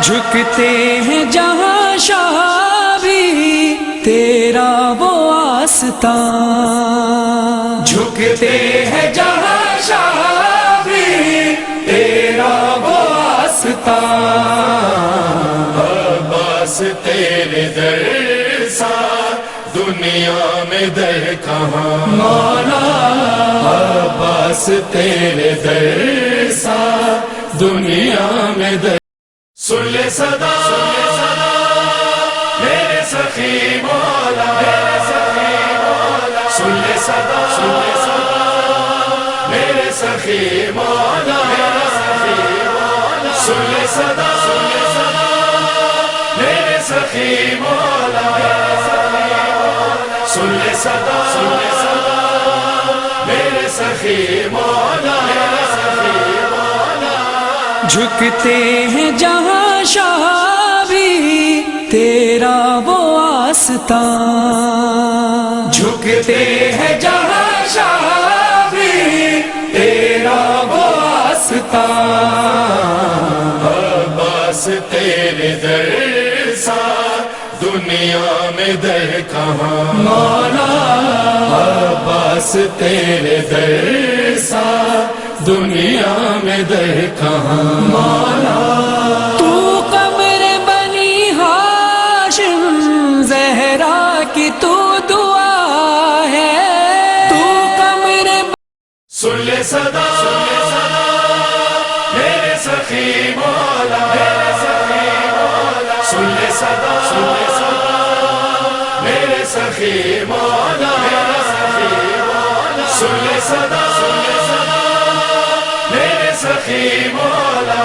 جھکتے ہیں جہاں شاہ بھی تیرا وہ آستان، جھکتے ہیں جہاں شاہ بھی تیرا وہ آستان، بس تیرے در سا دنیا میں در کہاں مولا بس تیرے در سا دنیا میں در سن لے صدا میرے سخی مولا سن لے صدا میرے سخی مولا سن لے صدا میرے سخی مولا سن لے صدا میرے سخی مولا جھکتے ہیں جہاں شاہ بھی تیرا وہ آستان، جھکتے ہیں جہاں شاہ بھی تیرا وہ آستان، بس تیرے در سا دنیا میں در کہاں مولا بس تیرے در سا دنیا میں در کہاں مولا تو قمر بنی ہاشم زہرا کی تو دعا ہے، تو قمر سن لے صدا میرے سخی مولا سن لے صدا میرے سخی مولا سن لے صدا میرے سخی مولا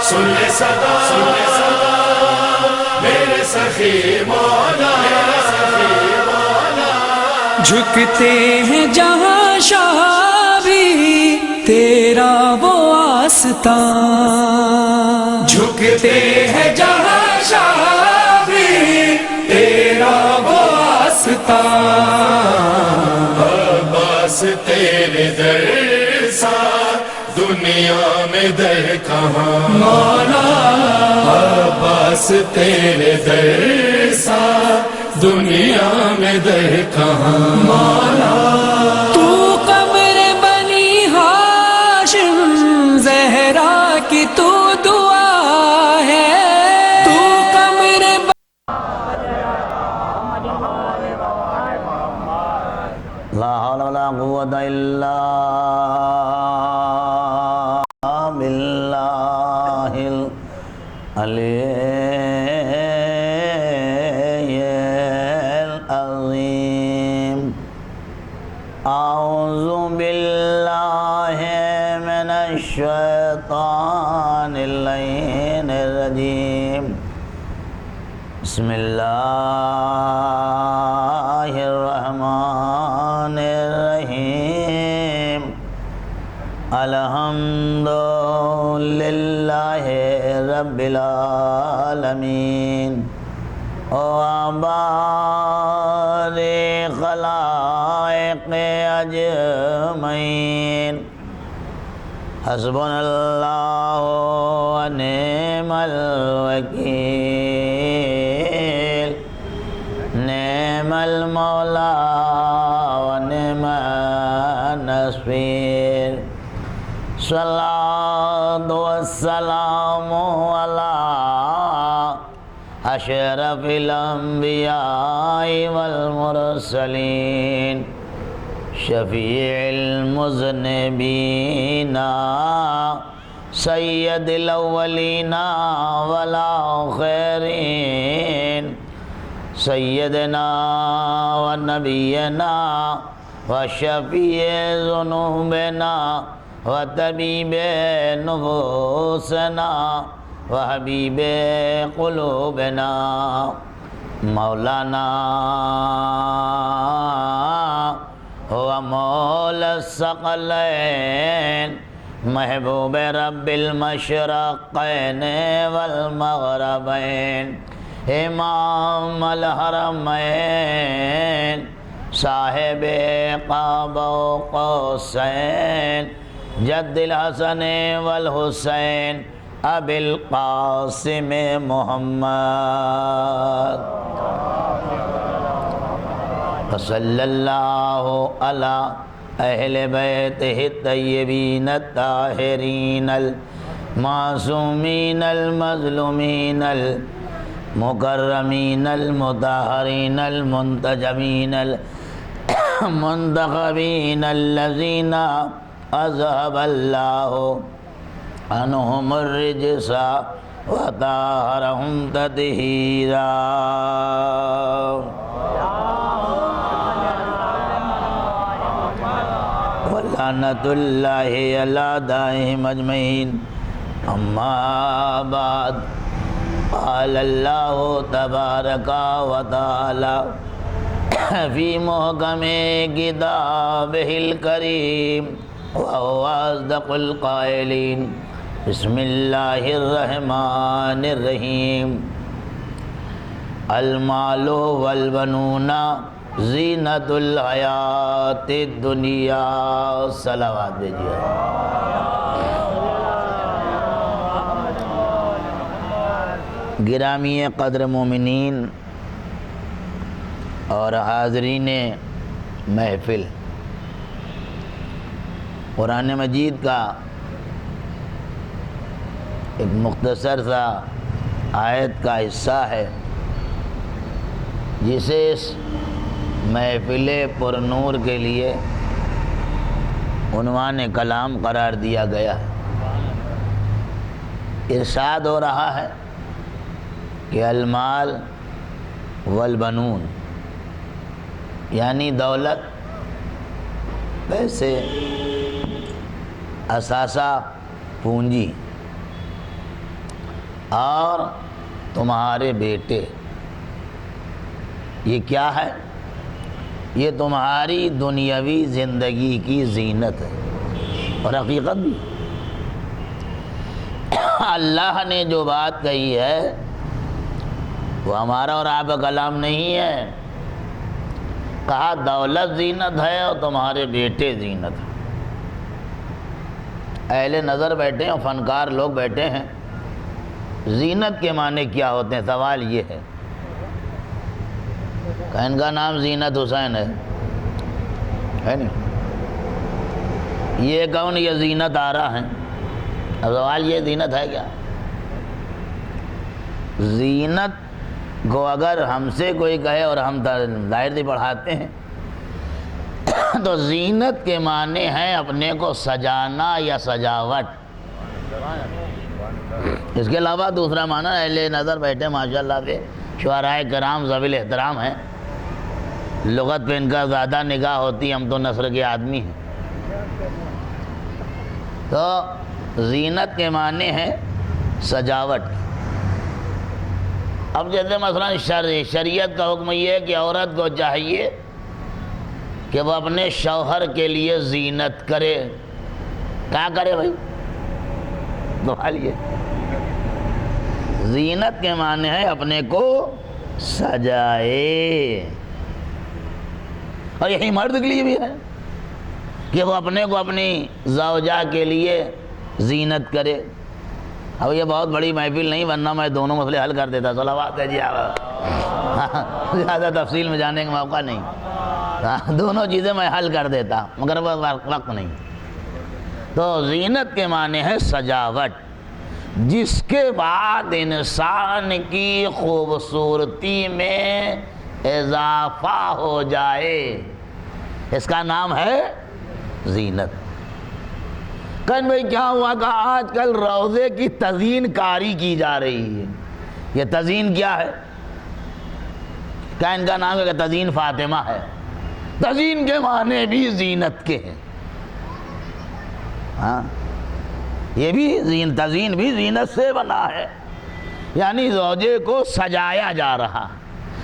سن لے صدا میرے سخی مولا جھکتے ہیں جہاں شاہ بھی تیرا وہ آستان، جھکتے ہیں جہاں شاہ بھی تیرا وہ آستان، بس تیرے در سا دنیا میں در کہاں مولا بس تیرے در سا دنیا میں در کہاں مولا تو قمر بنی ہاشم زہرا کی تو دعا ہے، تو قمر لا حول ولا قوة إلا بالله العلي العظيم أعوذ بالله من الشيطان اللعين الرجيم بسم الله الرحمن الرحيم الحمد لله رب العالمين وعباد خلائق أجمعين حسبنا الله ونعم الوكيل نعم المولى ونعم النصير الصلاة والسلام على أشرف الأنبياء والمرسلين شفيع المذنبين سيد الأولين والآخرين سيدنا ونبينا وشفيع ذنوبنا وطبيب نفوسنا وحبيب قلوبنا مولانا هو مولى الثقلين محبوب رب المشرقين والمغربين امام الحرمين صاحب قاب و قوسین جد الحسن والحسین ابی القاسم محمد صلی اللہ علی اہل بیتہ الطیبین الطاہرین المعصومین المظلومین المکرمین المطہرین المنتجبین المنتخبین الذین اذهب اللہ عنہم الرجس وطہرہم تطہیرا۔ ولعنۃ اللہ علی اعدائہم اجمعین۔ اما بعد، قال اللہ تبارک و تعالی فی محکم کتابہ الکریم وهو اصدق القائلین۔ بسم اللہ الرحمن الرحیم۔ المال والبنون زینت الحیات الدنیا۔ صلوات دیجیے۔ گرامی قدر مومنین اور حاضرین محفل، قرآن مجید کا ایک مختصر سا آیت کا حصہ ہے جسے اس محفل پر نور کے لیے عنوان کلام قرار دیا گیا ہے۔ ارشاد ہو رہا ہے کہ المال والبنون، یعنی دولت، پیسے، اثاثہ، پونجی، اور تمہارے بیٹے، یہ کیا ہے؟ یہ تمہاری دنیاوی زندگی کی زینت ہے اور حقیقت بھی۔ اللہ نے جو بات کہی ہے وہ ہمارا اور آپ کا کلام نہیں ہے۔ کہا دولت زینت ہے اور تمہارے بیٹے زینت ہے۔ اہل نظر بیٹھے ہیں اور فنکار لوگ بیٹھے ہیں، زینت کے معنی کیا ہوتے ہیں؟ سوال یہ ہے کہ ان کا نام زینت حسین ہے نہیں؟ یہ کون یہ زینت آ رہا ہے؟ اب سوال یہ زینت ہے کیا؟ زینت کو اگر ہم سے کوئی کہے اور ہم ظاہر سے پڑھاتے ہیں تو زینت کے معنی ہیں اپنے کو سجانا یا سجاوٹ۔ اس کے علاوہ دوسرا معنی اہل نظر بیٹھے ماشاءاللہ سے شعراء کرام ذوی الاحترام ہیں، لغت پہ ان کا زیادہ نگاہ ہوتی، ہم تو نثر کے آدمی ہیں۔ تو زینت کے معنی ہے سجاوٹ۔ اب جیسے مثلا شریعت کا حکم یہ ہے کہ عورت کو چاہیے کہ وہ اپنے شوہر کے لیے زینت کرے۔ کیا کرے بھائی؟ سوال یہ، زینت کے معنی ہے اپنے کو سجائے، اور یہی مرد کے لیے بھی ہے کہ وہ اپنے کو اپنی زوجہ کے لیے زینت کرے۔ اب یہ بہت بڑی محفل نہیں، ورنہ میں دونوں مسئلے حل کر دیتا۔ صلوات ہے جی، زیادہ تفصیل میں جانے کا موقع نہیں، دونوں چیزیں میں حل کر دیتا مگر وہ وقت نہیں۔ تو زینت کے معنی ہے سجاوٹ، جس کے بعد انسان کی خوبصورتی میں اضافہ ہو جائے، اس کا نام ہے زینت۔ کہن بھائی کیا ہوا؟ کہ آج کل روضے کی تزئین کاری کی جا رہی ہے۔ یہ تزئین کیا ہے؟ کیا ان کا نام ہے کہ تزئین فاطمہ ہے؟ تزئین کے معنی بھی زینت کے ہیں۔ ہاں، یہ بھی تزئین بھی زینت سے بنا ہے، یعنی زوجے کو سجایا جا رہا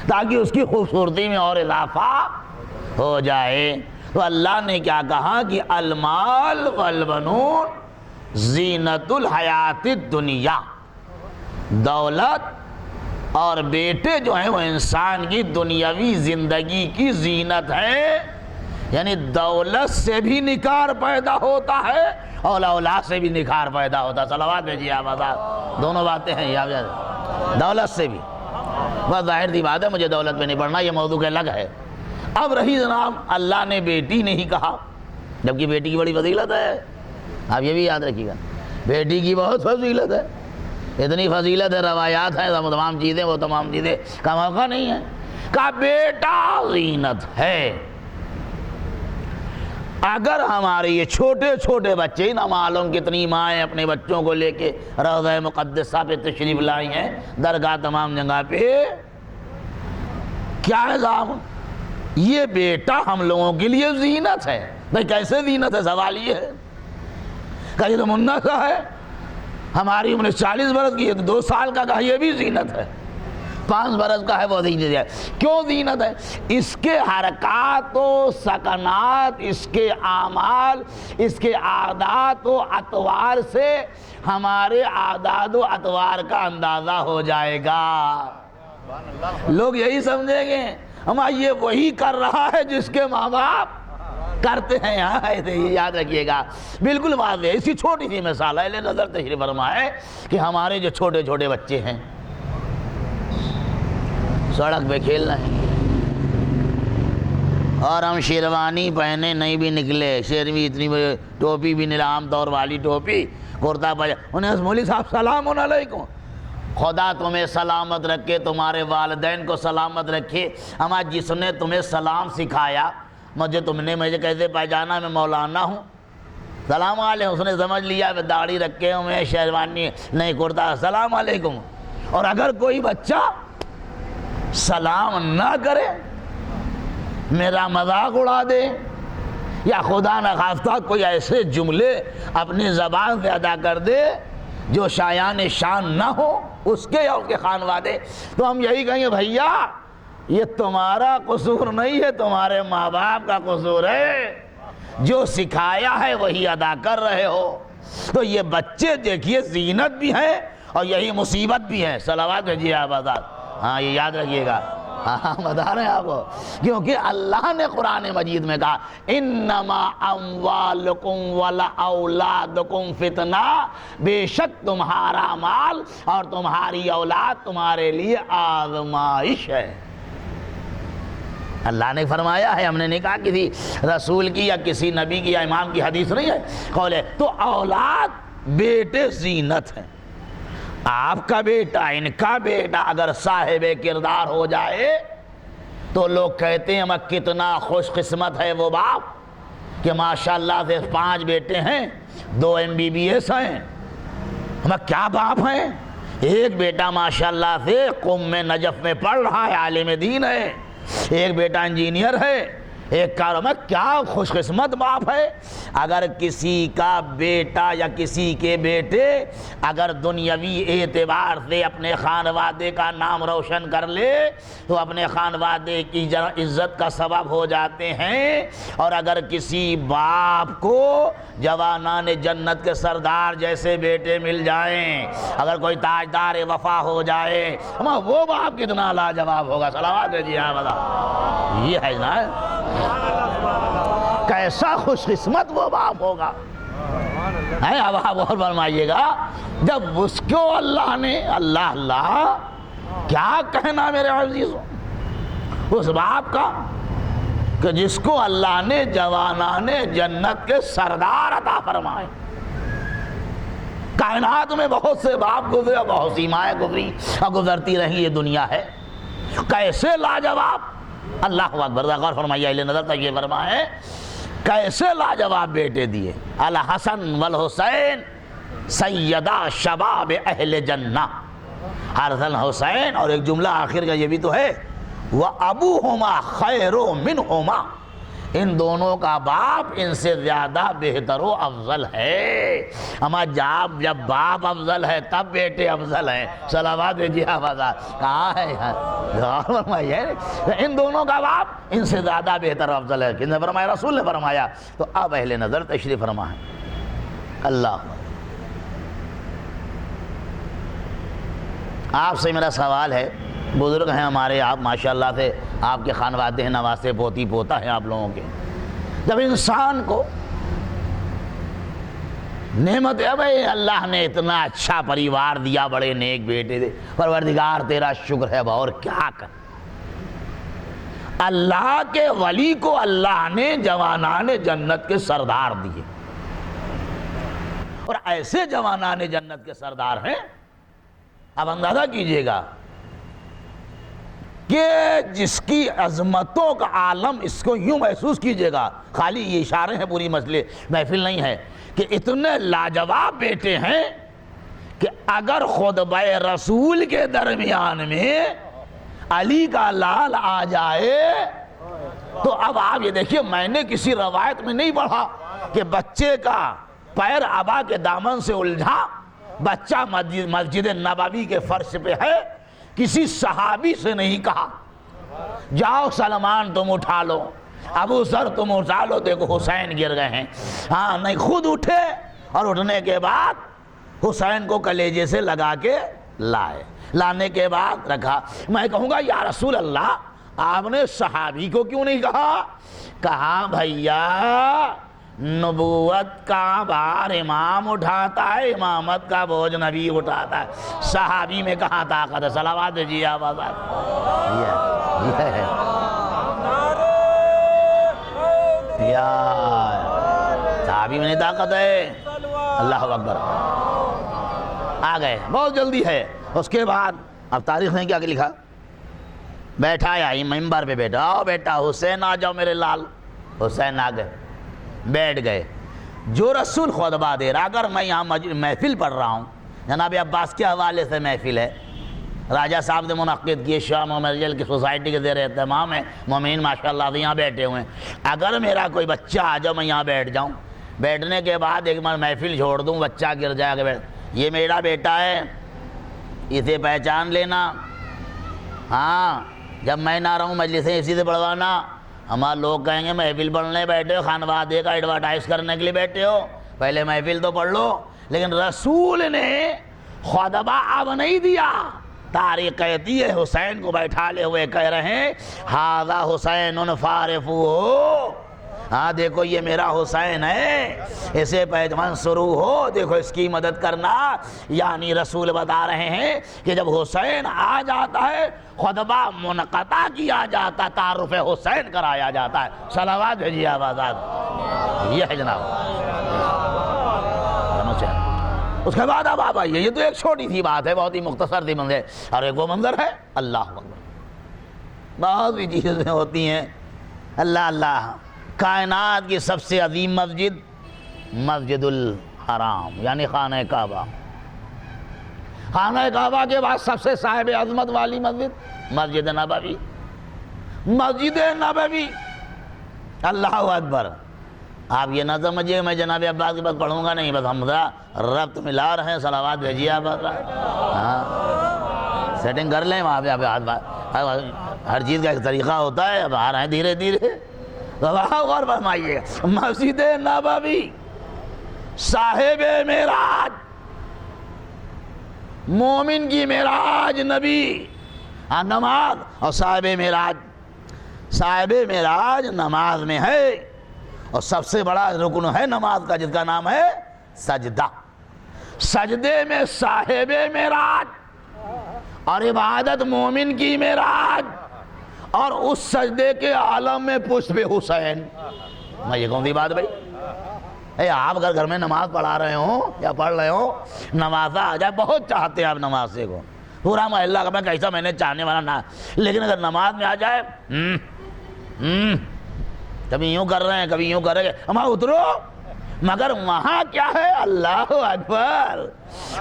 تاکہ اس کی خوبصورتی میں اور اضافہ ہو جائے۔ تو اللہ نے کیا کہا کہ المال والبنون زینت الحیات الدنیا، دولت اور بیٹے جو ہیں وہ انسان کی دنیاوی زندگی کی زینت ہے۔ یعنی دولت سے بھی نکار پیدا ہوتا ہے اور اولاد سے بھی نکار پیدا ہوتا ہے. صلوات بھیجیے آپ آزاد. دونوں باتیں ہیں یہاں. دولت سے بھی. بس ظاہر سی بات ہے مجھے دولت پہ نہیں پڑھنا, یہ موضوع کا الگ ہے. اب رہی جناب اللہ نے بیٹی نہیں کہا, جبکہ بیٹی کی بڑی فضیلت ہے. آپ یہ بھی یاد رکھیے گا, بیٹی کی بہت فضیلت ہے. اتنی فضیلت ہے, روایات ہیں, تمام چیزیں, وہ تمام چیزیں کا موقع نہیں ہے. کہا بیٹا زینت ہے. اگر ہمارے یہ چھوٹے چھوٹے بچے, نہ معلوم کتنی مائیں اپنے بچوں کو لے کے روضہ مقدسہ پہ تشریف لائی ہیں, درگاہ تمام جگہ پہ, کیا ہے صاحب یہ بیٹا ہم لوگوں کے لیے زینت ہے. بھائی کیسے زینت ہے؟ سوال یہ ہے. کہا یہ تو منا سا ہے, ہماری عمر 40 برس کی ہے, 2 سال کا کہا یہ بھی زینت ہے, 5 برس کا ہے وہ زینت ہے. کیوں زینت ہے؟ اس کے حرکات و سکنات, اس کے اعمال, اس کے عادات و اطوار سے ہمارے عادات و اطوار کا اندازہ ہو جائے گا. لوگ یہی سمجھیں گے ہمارا یہ وہی کر رہا ہے جس کے ماں باپ کرتے ہیں. ایسے ہی یاد رکھیے گا, بالکل واضح ہے. اسی چھوٹی سی مثال ہے, نظر تشریف فرمائے کہ ہمارے جو چھوٹے چھوٹے بچے ہیں سڑک پہ کھیل رہے ہیں, اور ہم شیروانی پہنے نہیں بھی نکلے, شیروانی اتنی بڑی ٹوپی بھی نہیں, عام طور والی ٹوپی, کرتا پاجامہ, انہیں مولوی صاحب سلام علیکم. خدا تمہیں سلامت رکھے, تمہارے والدین کو سلامت رکھے. ہمارا جس نے تمہیں سلام سکھایا, مجھے کیسے پہچانا میں مولانا ہوں؟ سلام علیکم. اس نے سمجھ لیا داڑھی رکھے ہوں میں, شیروانی نہیں, کرتا, السلام علیکم. اور اگر کوئی بچہ سلام نہ کرے, میرا مذاق اڑا دے, یا خدا نخواستہ کوئی ایسے جملے اپنی زبان سے ادا کر دے جو شایان شان نہ ہو اس کے یا اس کے خانوادے, تو ہم یہی کہیں گے بھیا یہ تمہارا قصور نہیں ہے, تمہارے ماں باپ کا قصور ہے. جو سکھایا ہے وہی ادا کر رہے ہو. تو یہ بچے دیکھیے زینت بھی ہیں اور یہی مصیبت بھی ہے. صلوات بھیجیے آپ آزاد. ہاں یہ یاد رکھیے گا, ہاں بتا رہے ہیں آپ کو, کیونکہ اللہ نے قرآن مجید میں کہا انما اموالکم والاولادکم فتنہ, بے شک تمہارا مال اور تمہاری اولاد تمہارے لیے آزمائش ہے. اللہ نے فرمایا ہے, ہم نے نہیں کہا کسی رسول کی یا کسی نبی کی یا امام کی حدیث نہیں ہے, قول ہے. تو اولاد بیٹے زینت ہیں. آپ کا بیٹا, ان کا بیٹا اگر صاحب کردار ہو جائے تو لوگ کہتے ہیں کتنا خوش قسمت ہے وہ باپ کہ ماشاءاللہ سے 5 بیٹے ہیں, 2 MBBS ہیں. کیا باپ ہیں؟ ایک بیٹا ماشاءاللہ سے قم نجف میں پڑھ رہا ہے, عالم دین ہے, ایک بیٹا انجینئر ہے, ایک کارمت. کیا خوش قسمت باپ ہے. اگر کسی کا بیٹا یا کسی کے بیٹے اگر دنیاوی اعتبار سے اپنے خانوادے کا نام روشن کر لے تو اپنے خانوادے کی عزت کا سبب ہو جاتے ہیں. اور اگر کسی باپ کو جوانان جنت کے سردار جیسے بیٹے مل جائیں, اگر کوئی تاجدار وفا ہو جائے, وہ باپ کتنا لاجواب ہوگا. صلوات جی ہاں بتا, یہ ہے نا کیسا خوش قسمت وہ باپ ہوگا. اب آپ اور فرمائیے گا, جب اس کو اللہ نے, اللہ کیا کہنا میرے عزیزوں اس باپ کا کہ جس کو اللہ نے جوانان جنت کے سردار عطا فرمائے. کائنات میں بہت سے باپ گزرے, بہت سی مائیں گزری اور گزرتی رہی, یہ دنیا ہے. کیسے لاجواب, اللہ اکبر, غور فرمائیے, اہل نظر تک یہ فرمائے کیسے لاجواب بیٹے دیے. الحسن والحسین سیدہ شباب اہل جنہ. حسن حسین, اور ایک جملہ آخر کا یہ بھی تو ہے وَأَبُوهُمَا خَيْرٌ مِّنْهُمَا, ان دونوں کا باپ ان سے زیادہ بہتر و افضل ہے. اما جب باپ افضل ہے تب بیٹے افضل ہیں. صلوات جی آبادات. کہاں ہے ان دونوں کا باپ ان سے زیادہ بہتر و افضل ہے. کس نے فرمایا؟ رسول نے فرمایا. تو اب اہل نظر تشریف فرمائیں. اللہ, آپ سے میرا سوال ہے, بزرگ ہیں ہمارے آپ ماشاءاللہ سے, آپ کے خانوادے ہیں, نواسے پوتی پوتا ہیں آپ لوگوں کے, جب انسان کو نعمت ہے بھائی اللہ نے اتنا اچھا پریوار دیا، بڑے نیک بیٹے دے، پروردگار تیرا شکر ہے اور کیا کر۔ اللہ کے ولی کو اللہ نے جوانان جنت کے سردار دیے، اور ایسے جوانان جنت کے سردار ہیں، اب اندازہ کیجئے گا کہ جس کی عظمتوں کا عالم، اس کو یوں محسوس کیجئے گا، خالی یہ اشارے ہیں، پوری مسئلے محفل نہیں ہے، کہ اتنے لاجواب بیٹے ہیں کہ اگر خطبہ رسول کے درمیان میں علی کا لال آ جائے تو اب آپ یہ دیکھیے، میں نے کسی روایت میں نہیں پڑھا کہ بچے کا پیر ابا کے دامن سے الجھا، بچہ مسجد نبوی کے فرش پہ ہے، کسی صحابی سے نہیں کہا جاؤ سلمان تم اٹھا لو، ابو ذر تم اٹھا لو، دیکھو حسین گر گئے ہیں، ہاں نہیں، خود اٹھے اور اٹھنے کے بعد حسین کو کلیجے سے لگا کے لائے، لانے کے بعد رکھا۔ میں کہوں گا یا رسول اللہ آپ نے صحابی کو کیوں نہیں کہا؟ کہا بھیا نبوت کا بار امام اٹھاتا ہے، امامت کا بوجھ نبی اٹھاتا ہے، صحابی میں کہاں طاقت ہے؟ صلوات دیجیے آواز صحابی میں نہیں طاقت ہے۔ اللہ اکبر، آ گئے بہت جلدی ہے۔ اس کے بعد اب تاریخ نے کیا لکھا، بیٹھا یا ممبر پہ بیٹھا، آؤ بیٹا حسین آ جاؤ میرے لال، حسین آ گئے، بیٹھ گئے۔ جو رسول خطبہ دے رہا، اگر میں یہاں محفل پڑھ رہا ہوں، جناب عباس کے حوالے سے محفل ہے، راجہ صاحب نے منعقد کیے، شاہ محمد جل کی سوسائٹی کے زیر اہتمام ہے، مومنین ماشاءاللہ یہاں بیٹھے ہوئے ہیں، اگر میرا کوئی بچہ آ جاؤ میں یہاں بیٹھ جاؤں، بیٹھنے کے بعد ایک میں محفل چھوڑ دوں، بچہ گر جائے گا، یہ میرا بیٹا ہے، اسے پہچان لینا، ہاں جب میں نہ رہوں مجلسیں اسی سے پڑھوانا، ہمارے لوگ کہیں گے محفل پڑھنے بیٹھے ہو، خانوادے کا ایڈورٹائز کرنے کے لیے بیٹھے ہو، پہلے محفل تو پڑھ لو۔ لیکن رسول نے خطبہ اب نہیں دیا، تاریخ کہتی ہے حسین کو بیٹھا لے ہوئے کہہ رہے ہیں ھذا حسین فارفوہ، ہاں دیکھو یہ میرا حسین ہے، اسے پہچان شروع ہو، دیکھو اس کی مدد کرنا۔ یعنی رسول بتا رہے ہیں کہ جب حسین آ جاتا ہے خطبہ منقطع کیا جاتا، تعارف حسین کرایا جاتا ہے۔ صلوات بھیجیے آبادات، یہ ہے جناب۔ اس کے بعد اب آپ آئیے، یہ تو ایک چھوٹی سی بات ہے، بہت ہی مختصر سی منظر، اور ایک وہ منظر ہے، اللہ اکبر، بہت سی چیزیں ہوتی ہیں، اللہ اللہ۔ کائنات کی سب سے عظیم مسجد مسجد الحرام یعنی خانہ کعبہ، خانہ کعبہ کے بعد سب سے صاحب عظمت والی مسجد مسجد نبوی، مسجد نبوی، اللہ اکبر۔ آپ یہ نہ سمجھیے میں جناب عباس کے پاس پڑھوں گا نہیں، بس ہم ربط ملا رہے ہیں، صلوات بھیجیے آپ، ہاں سیٹنگ کر لیں وہاں پہ، ہر چیز کا ایک طریقہ ہوتا ہے، اب آ رہے ہیں دھیرے دھیرے، غور فرمائیے۔ مسجد نبوی صاحب معراج، مومن کی معراج نبی، نماز، اور صاحب معراج نماز میں ہے، اور سب سے بڑا رکن ہے نماز کا جس کا نام ہے سجدہ، سجدے میں صاحب معراج، اور عبادت مومن کی معراج، اور اس سجدے کے عالم میں پشت حسین۔ میں یہ کون سی بات بھائی، آپ اگر گھر میں نماز پڑھا رہے ہوں یا پڑھ رہے ہوں، نماز آ جائے، بہت چاہتے ہیں آپ نماز سے کو، پورا محلہ کا میں کیسا میں نے چاہنے والا نہ، لیکن اگر نماز میں آ جائے کبھی یوں کر رہے ہیں کبھی یوں کر رہے ہیں، ہمارا اترو، مگر وہاں کیا ہے، اللہ اکبر،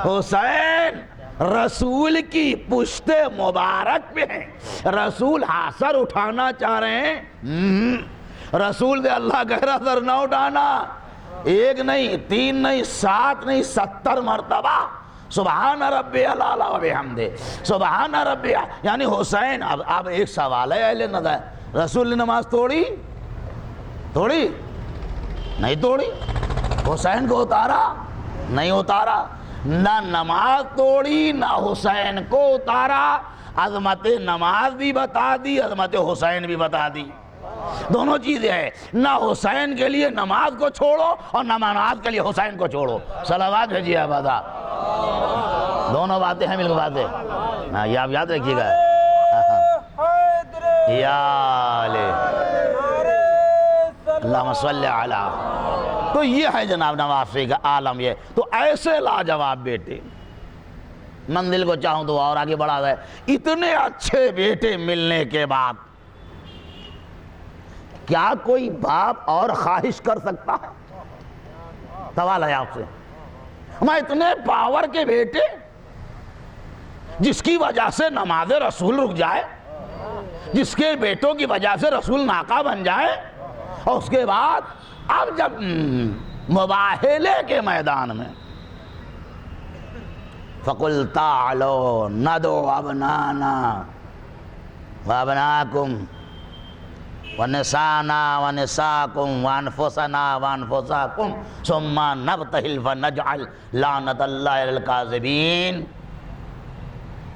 حسین رسول کی پشت مبارک پہ ہیں، رسول ہاسر اٹھانا چاہ رہے ہیں، رسول دے اللہ کہہ رہا سر نہ اٹھانا، ایک نہیں، تین نہیں، 7 نہیں، 70 مرتبہ سبحان ربی العلیٰ و بحمدہ، سبحان ربی، یعنی حسین۔ اب ایک سوال ہے اہل نظر، رسول نے نماز توڑی نہیں توڑی، حسین کو اتارا نہیں اتارا، نہ نماز توڑی نہ حسین کو اتارا، عظمت نماز بھی بتا دی، عظمت حسین بھی بتا دی۔ دونوں چیزیں ہیں، نہ حسین کے لیے نماز کو چھوڑو اور نہ نماز کے لیے حسین کو چھوڑو. صلوات بھیجیے آبادا. دونوں باتیں ہیں، مل کے باتیں. ہاں یہ آپ یاد رکھیے گا. یا اللہم صلی علی. تو یہ ہے جناب نوافی کا عالم. یہ تو ایسے لاجواب بیٹے، منزل کو چاہوں تو اور آگے بڑھا دے. اتنے اچھے بیٹے ملنے کے بعد کیا کوئی باپ اور خواہش کر سکتا ہے؟ سوال ہے آپ سے. میں اتنے پاور کے بیٹے جس کی وجہ سے نماز رسول رک جائے، جس کے بیٹوں کی وجہ سے رسول ناکا بن جائے، اور اس کے بعد اب جب مباہلے کے میدان میں فَقُلْ تَعْلُوا نَدْعُ أَبْنَانَا وَأَبْنَاءَكُمْ وَنِسَاءَنَا وَنِسَاءَكُمْ وَأَنفُسَنَا وَأَنفُسَكُمْ ثُمَّ نَبْتَهِلْ فَنَجْعَلْ لَعْنَةَ اللَّهِ عَلَى الْكَاذِبِينَ.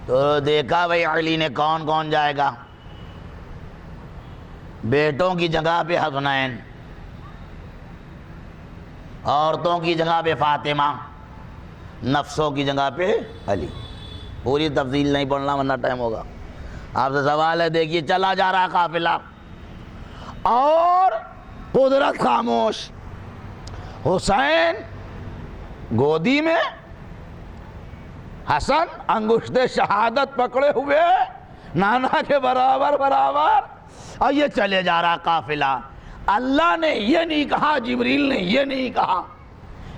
تو دیکھا بھئی علی نے کون کون جائے گا. بیٹوں کی جگہ پہ حسنین، عورتوں کی جگہ پہ فاطمہ، نفسوں کی جگہ پہ علی. پوری تفصیل نہیں پڑھنا ورنہ ٹائم ہوگا. آپ سے سوال ہے، دیکھیے چلا جا رہا قافلہ اور قدرت خاموش. حسین گودی میں، حسن انگشت شہادت پکڑے ہوئے نانا کے برابر برابر، اور یہ چلے جا رہا قافلہ. اللہ نے یہ نہیں کہا، جبریل نے یہ نہیں کہا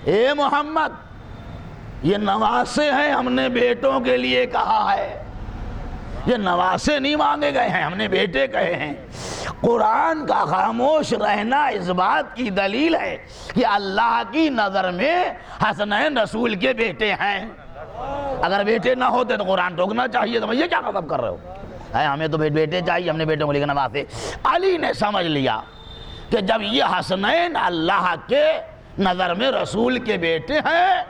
اے محمد یہ نواسے ہیں، ہم نے بیٹوں کے لیے کہا ہے. یہ نواسے نہیں مانگے گئے ہیں، ہم نے بیٹے کہے ہیں. قرآن کا خاموش رہنا اس بات کی دلیل ہے کہ اللہ کی نظر میں حسنین رسول کے بیٹے ہیں. اگر بیٹے نہ ہوتے تو قرآن ٹوکنا چاہیے. تو یہ کیا قسم کر رہے ہو؟ ہمیں تو بیٹے چاہیے، ہم نے بیٹوں کو لے کے نواسے. علی نے سمجھ لیا کہ جب یہ حسنین اللہ کے نظر میں رسول کے بیٹے ہیں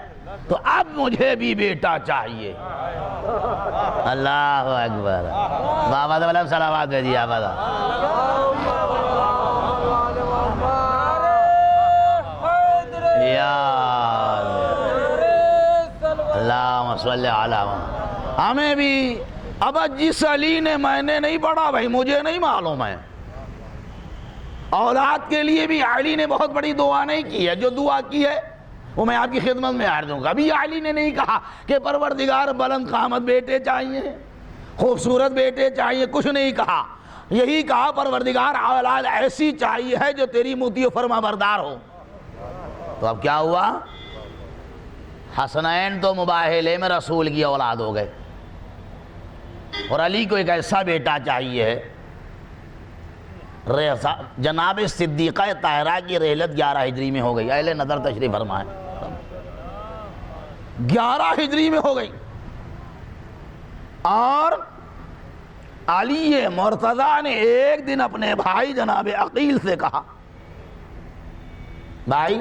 تو اب مجھے بھی بیٹا چاہیے. اللہ اکبر. بابا دولم صلوات بھیجیے آبادا. یا اللہم صلی علی. ہمیں بھی اب جس علی نے، میں نے نہیں پڑھا بھائی، مجھے نہیں معلوم ہے. اولاد کے لیے بھی علی نے بہت بڑی دعا نہیں کی ہے. جو دعا کی ہے وہ میں آپ کی خدمت میں عرض دوں گا. ابھی علی نے نہیں کہا کہ پروردگار بلند قامت بیٹے چاہیے، خوبصورت بیٹے چاہیے، کچھ نہیں کہا. یہی کہا پروردگار اولاد ایسی چاہیے ہے جو تیری مطیع و فرما بردار ہو. تو اب کیا ہوا؟ حسنین تو مباہلے میں رسول کی اولاد ہو گئے، اور علی کو ایک ایسا بیٹا چاہیے ہے. جناب صدیقہ طاہرہ کی رحلت 11 ہجری میں ہو گئی. اہل نظر تشریف فرمائیں. 11 ہجری میں ہو گئی. اور علی مرتضیٰ نے ایک دن اپنے بھائی جناب عقیل سے کہا، بھائی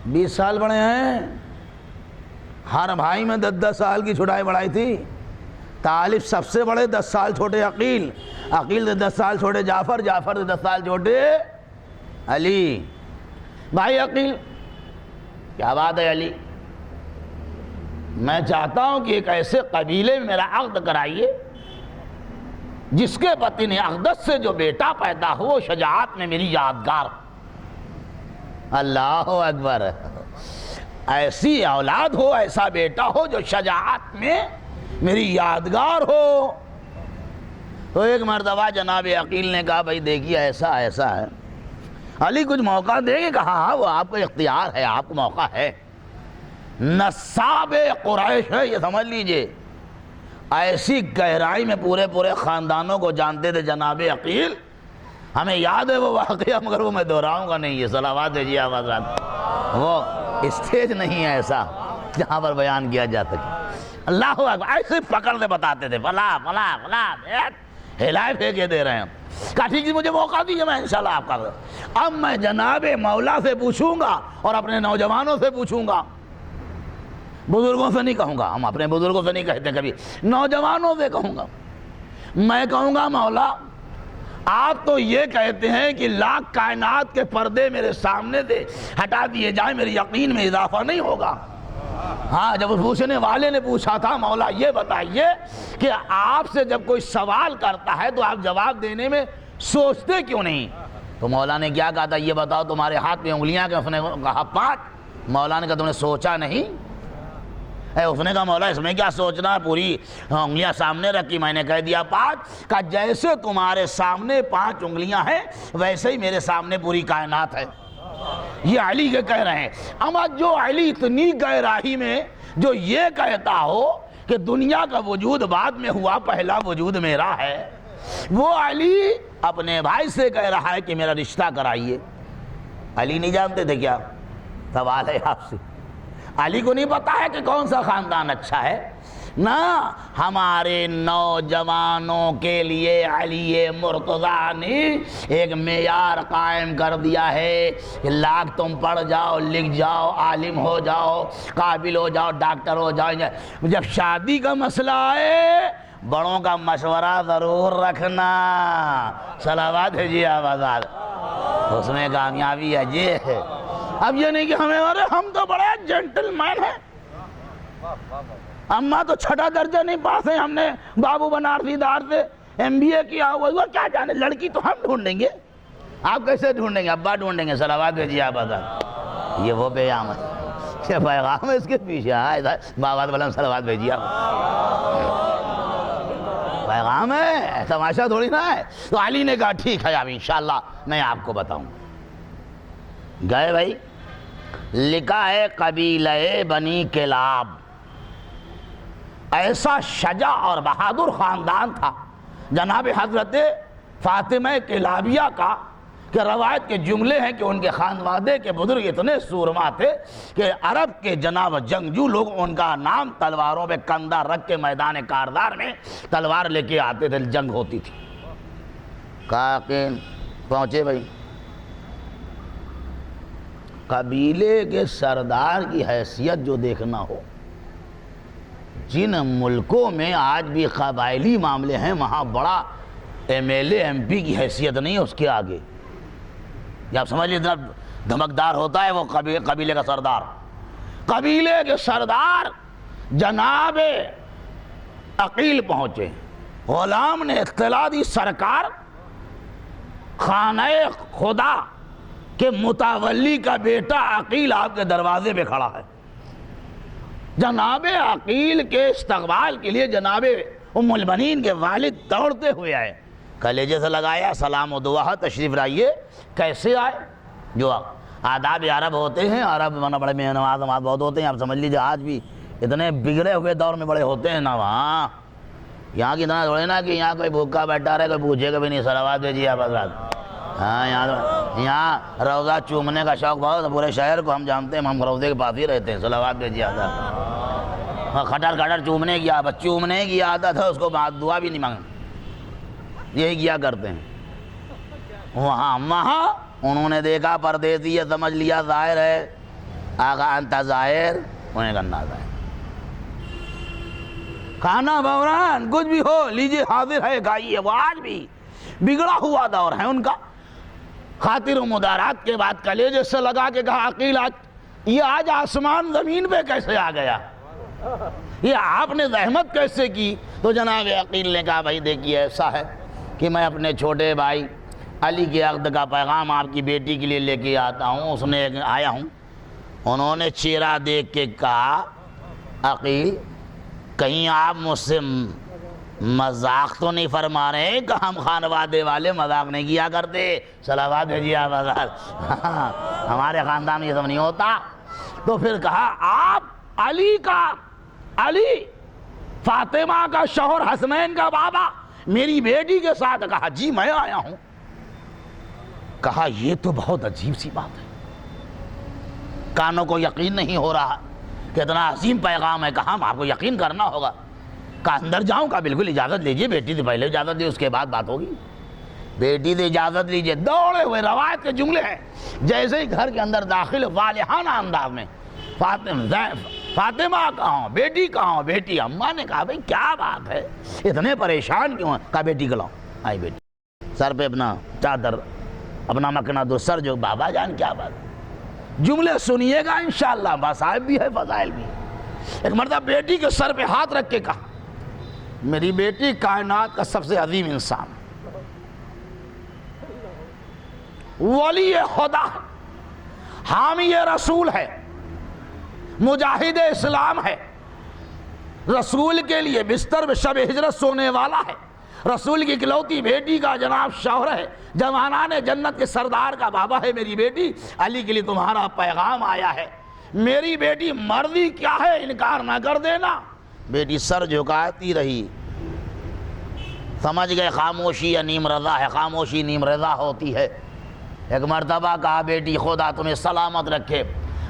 20 سال بڑے ہیں، ہر بھائی میں 10 سال کی چھٹائی بڑھائی تھی. طالب سب سے بڑے 10 سال چھوٹے عقیل، عقیل سے 10 سال چھوٹے جعفر، جعفر سے 10 سال چھوٹے علی. بھائی عقیل کیا بات ہے علی، میں چاہتا ہوں کہ ایک ایسے قبیلے میں میرا عقد کرائیے جس کے بطن اقدس سے جو بیٹا پیدا ہو شجاعت میں میری یادگار. اللہ اکبر. ایسی اولاد ہو، ایسا بیٹا ہو جو شجاعت میں میری یادگار ہو. تو ایک مرتبہ جناب عقیل نے کہا بھائی دیکھیے ایسا ایسا ہے. علی کچھ موقع دے گے؟ کہا ہاں وہ آپ کو اختیار ہے، آپ کو موقع ہے. نصاب قریش ہے، یہ سمجھ لیجئے. ایسی گہرائی میں پورے خاندانوں کو جانتے تھے جناب عقیل. ہمیں یاد ہے وہ واقعہ، مگر وہ میں دہراؤں گا نہیں. یہ صلوات دیجیے آواز رات. وہ اسٹیج نہیں ہے ایسا جہاں پر بیان کیا جا سکے. اللہ اکبر. ایسے پکڑ سے بتاتے تھے فلا فلا فلا، ہلائے پھینکے دے رہے ہیں. کہا ٹھیک ہے مجھے موقع دیجیے، میں انشاءاللہ آپ کا. اب میں جناب مولا سے پوچھوں گا اور اپنے نوجوانوں سے پوچھوں گا، بزرگوں سے نہیں کہوں گا. ہم اپنے بزرگوں سے نہیں کہتے کبھی، نوجوانوں سے کہوں گا. میں کہوں گا مولا آپ تو یہ کہتے ہیں کہ لاکھ کائنات کے پردے میرے سامنے سے ہٹا دیے جائیں میرے یقین میں اضافہ نہیں ہوگا۔ ہاں جب اس پوچھنے والے نے پوچھا تھا مولا یہ بتائیے کہ آپ سے جب کوئی سوال کرتا ہے تو آپ جواب دینے میں سوچتے کیوں نہیں؟ تو مولا نے کیا کہا تھا، یہ بتاؤ تمہارے ہاتھ میں انگلیاں کہ؟ اس نے کہا 5۔ مولا نے کہا تم نے سوچا نہیں؟ اس نے کہا مولا اس میں کیا سوچنا ہے، پوری انگلیاں سامنے رکھی، میں نے کہہ دیا 5۔ کہا جیسے تمہارے سامنے 5 انگلیاں ہیں ویسے ہی میرے سامنے پوری کائنات ہے۔ یہ علی کے کہہ رہے ہیں۔ اما جو علی اتنی گہرائی میں جو یہ کہتا ہو کہ دنیا کا وجود بعد میں ہوا، پہلا وجود میرا ہے، وہ علی اپنے بھائی سے کہہ رہا ہے کہ میرا رشتہ کرائیے۔ علی نہیں جانتے تھے کیا؟ سوال ہے آپ سے، علی کو نہیں پتا ہے کہ کون سا خاندان اچھا ہے؟ نہ، ہمارے نوجوانوں کے لیے علی مرتضیٰ نے ایک معیار قائم کر دیا ہے کہ لاکھ تم پڑھ جاؤ، لکھ جاؤ، عالم ہو جاؤ، قابل ہو جاؤ، ڈاکٹر ہو جاؤ، جب شادی کا مسئلہ آئے بڑوں کا مشورہ ضرور رکھنا۔ صلوات بھیجیے آباد، اس میں کامیابی ہے جی۔ اب یہ نہیں کہ ہم تو بڑے جنٹل مین ہیں، اماں تو 6 درجہ نہیں پاس ہیں، ہم نے بابو بنارسی دار سے MBA کیا ہوا، وہ کیا جانے، لڑکی تو ہم ڈھونڈیں گے۔ آپ کیسے ڈھونڈیں گے؟ ابا ڈھونڈیں گے۔ صلوات بھیجیے آباد۔ یہ وہ پیغام ہے، یہ پیغام ہے اس کے پیچھے۔ بابا بلند صلوات بھیجیے، پیغام ہے، تماشا تھوڑی نہ ہے۔ تو علی نے کہا ٹھیک ہے اب انشاءاللہ میں آپ کو بتاؤں۔ گئے بھائی، لکھا ہے قبیلہ بنی کلاب ایسا شجاع اور بہادر خاندان تھا جناب حضرت فاطمہ کلابیہ کا، کہ روایت کے جملے ہیں کہ ان کے خانوادے کے بزرگ اتنے سورما تھے کہ عرب کے جناب جنگجو لوگ ان کا نام تلواروں پہ کندھا رکھ کے میدان کاردار میں تلوار لے کے آتے تھے، جنگ ہوتی تھی۔ کہا کہ پہنچے بھائی، قبیلے کے سردار کی حیثیت جو دیکھنا ہو، جن ملکوں میں آج بھی قبائلی معاملے ہیں وہاں بڑا MLA MP کی حیثیت نہیں ہے اس کے آگے۔ یا آپ سمجھ لیجیے دھمکدار ہوتا ہے وہ قبیلے کا سردار۔ قبیلے کے سردار جناب عقیل پہنچے، غلام نے اطلاع دی سرکار خانہ خدا کہ متولی کا بیٹا عقیل آپ کے دروازے پہ کھڑا ہے۔ جناب عقیل کے استقبال کے لیے جناب ام المنین کے والد دوڑتے ہوئے آئے، کلیجے سے لگایا، سلام و دعا، تشریف لائیے۔ کیسے آئے؟ جو آداب عرب ہوتے ہیں، عرب بڑے نماز بہت ہوتے ہیں، آپ سمجھ لیجیے آج بھی اتنے بگڑے ہوئے دور میں بڑے ہوتے ہیں نا وہاں، یہاں کی اتنا تھوڑے نا کہ یہاں کوئی بھوکا بیٹھا رہے، کوئی پوچھے گا بھی نہیں۔ صلوات بھیجیے آپ حضرات۔ ہاں یہاں روزہ چومنے کا شوق بہت، پورے شہر کو ہم جانتے ہیں، ہم روزے کے پاس ہی رہتے ہیں۔ صلوات بھیجیے حضرات۔ کھٹر کھٹر چومنے کی عادت ہے، اس کو دعا بھی نہیں مانگنا، یہی کیا کرتے ہیں۔ وہاں انہوں نے دیکھا پردیسی ہے، سمجھ لیا ظاہر ہے آقا انت ظاہر، انہیں کرنا ظاہر، کھانا بوران کچھ بھی ہو لیجیے، حاضر ہے کھائیے۔ وہ آج بھی بگڑا ہوا دور ہے ان کا۔ خاطر و مدارات کے بعد کلیجے سے لگا کے کہا عقیل یہ آج آسمان زمین پہ کیسے آ گیا، یہ آپ نے زحمت کیسے کی؟ تو جناب عقیل نے کہا بھائی دیکھیے ایسا ہے کہ میں اپنے چھوٹے بھائی علی کے عقد کا پیغام آپ کی بیٹی کے لیے لے کے آتا ہوں، اس نے آیا ہوں۔ انہوں نے چہرہ دیکھ کے کہا عقیل کہیں آپ مجھ سے مذاق تو نہیں فرما رہے ہیں کہ ہم خانوادے والے مذاق نہیں کیا کرتے۔ صلوات بھیجیے آپ حضرات، ہمارے خاندان میں یہ سب نہیں ہوتا۔ تو پھر کہا آپ علی فاطمہ کا شوہر، حسنین کا بابا، میری بیٹی کے ساتھ؟ کہا جی میں آیا ہوں۔ کہا یہ تو بہت عجیب سی بات ہے، کانوں کو یقین نہیں ہو رہا، کتنا عظیم پیغام ہے، کہا آپ کو یقین کرنا ہوگا۔ کہا اندر جاؤں؟ کہا بالکل اجازت لیجیے، بیٹی سے پہلے اجازت دی، اس کے بعد بات ہوگی۔ بیٹی سے اجازت لیجیے، دوڑے ہوئے، روایت کے جملے ہیں، جیسے ہی گھر کے اندر داخل والہانہ انداز میں فاطمہ کہاں، بیٹی کہاں؟ بیٹی اماں نے کہا بھئی کیا بات ہے، اتنے پریشان کیوں ہیں؟ کہا بیٹی کو لاؤ، آئی بیٹی۔ سر پہ اپنا چادر، اپنا مکنا دو، سر جو بابا جان کیا بات، جملے سنیے گا انشاءاللہ، مصائب بھی ہے فضائل بھی ہے۔ ایک مرتبہ بیٹی کے سر پہ ہاتھ رکھ کے کہا میری بیٹی کائنات کا سب سے عظیم انسان، ولی خدا ہے، حامی رسول ہے، مجاہد اسلام ہے، رسول کے لیے بستر میں شب ہجرت سونے والا ہے، رسول کی اکلوتی بیٹی کا جناب شوہر ہے، جوانان جنت کے سردار کا بابا ہے میری بیٹی، علی کے لیے تمہارا پیغام آیا ہے، میری بیٹی مرضی کیا ہے انکار نہ کر دینا۔ بیٹی سر جھکاتی رہی، سمجھ گئے خاموشی یا نیم رضا ہے، خاموشی نیم رضا ہوتی ہے۔ ایک مرتبہ کہا بیٹی خدا تمہیں سلامت رکھے،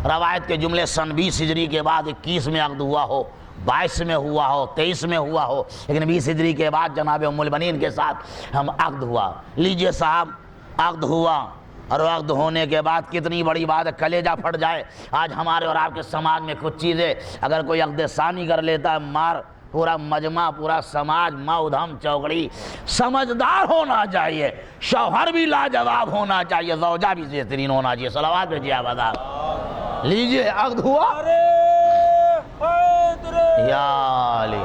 روایت کے جملے سن 20 ہجری کے بعد 21 میں عقد ہوا ہو، 22 میں ہوا ہو، 23 میں ہوا ہو، لیکن 20 ہجری کے بعد جناب ام البنین کے ساتھ ہم عقد ہوا۔ لیجئے صاحب عقد ہوا، اور عقد ہونے کے بعد کتنی بڑی بات ہے، کلیجہ پھٹ جائے۔ آج ہمارے اور آپ کے سماج میں کچھ چیزیں اگر کوئی عقد ثانی کر لیتا ہے مار، پورا مجمع پورا سماج مودھم چوکڑی۔ سمجھدار ہونا چاہیے، شوہر بھی لاجواب ہونا چاہیے، زوجہ بھی بہترین ہونا چاہیے۔ صلوات بھیجیے آپ ادا۔ لیجئے عقد ہوا، یا علی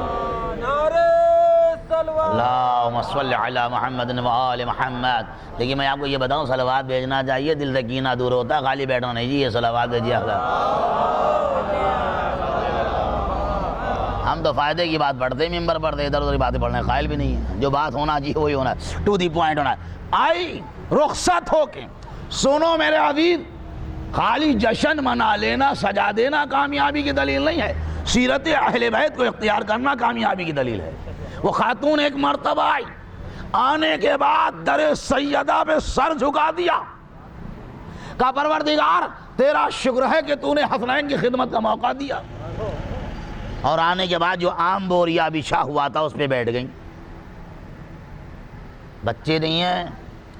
اللہم صلی علی محمد و آل محمد۔ لیکن میں آپ کو یہ بتاؤں صلوات بھیجنا چاہیے، دل سے کینہ دور ہوتا ہے، خالی بیٹھنا نہیں جی، یہ صلوات بھیجیے آپ۔ ہم تو فائدے کی بات پڑھتے ہیں، ممبر پڑھتے، ادھر ادھر کی باتیں پڑھنے قائل بھی نہیں ہیں۔ جو بات ہونا چاہیے وہی ہونا ہے، ٹو دی پوائنٹ ہونا ہے۔ آئی رخصت ہو کے سنو میرے عزیز، خالی جشن منا لینا سجا دینا کامیابی کی دلیل نہیں ہے، سیرت اہل بیت کو اختیار کرنا کامیابی کی دلیل ہے۔ وہ خاتون ایک مرتبہ آئی، آنے کے بعد در سیدہ پہ سر جھکا دیا، کہا پروردگار تیرا شکر ہے کہ تو نے حسنین کی خدمت کا موقع دیا، اور آنے کے بعد جو عام بوریا بچھا ہوا تھا اس پہ بیٹھ گئیں۔ بچے نہیں ہیں،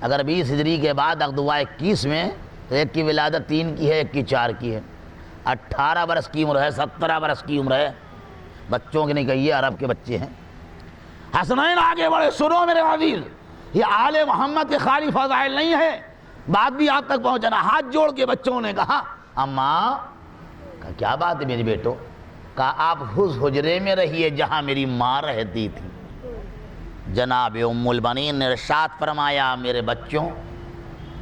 اگر 20 ہجری کے بعد عقد ہوا 21 میں، تو ایک کی ولادت 3 کی ہے، ایک کی 4 کی ہے، 18 برس کی عمر ہے، 17 برس کی عمر ہے، بچوں کے نہیں کہیے، عرب کے بچے ہیں۔ حسنین آگے بڑھے، سنو میرے عزیز، یہ آل محمد کے خالی فضائل نہیں ہے، بات بھی آپ تک پہنچنا۔ ہاتھ جوڑ کے بچوں نے کہا اماں، کہا کیا بات ہے میری بیٹو، کہا آپ اس حجرے میں رہیے جہاں میری ماں رہتی تھی۔ جناب ام البنین نے ارشاد فرمایا میرے بچوں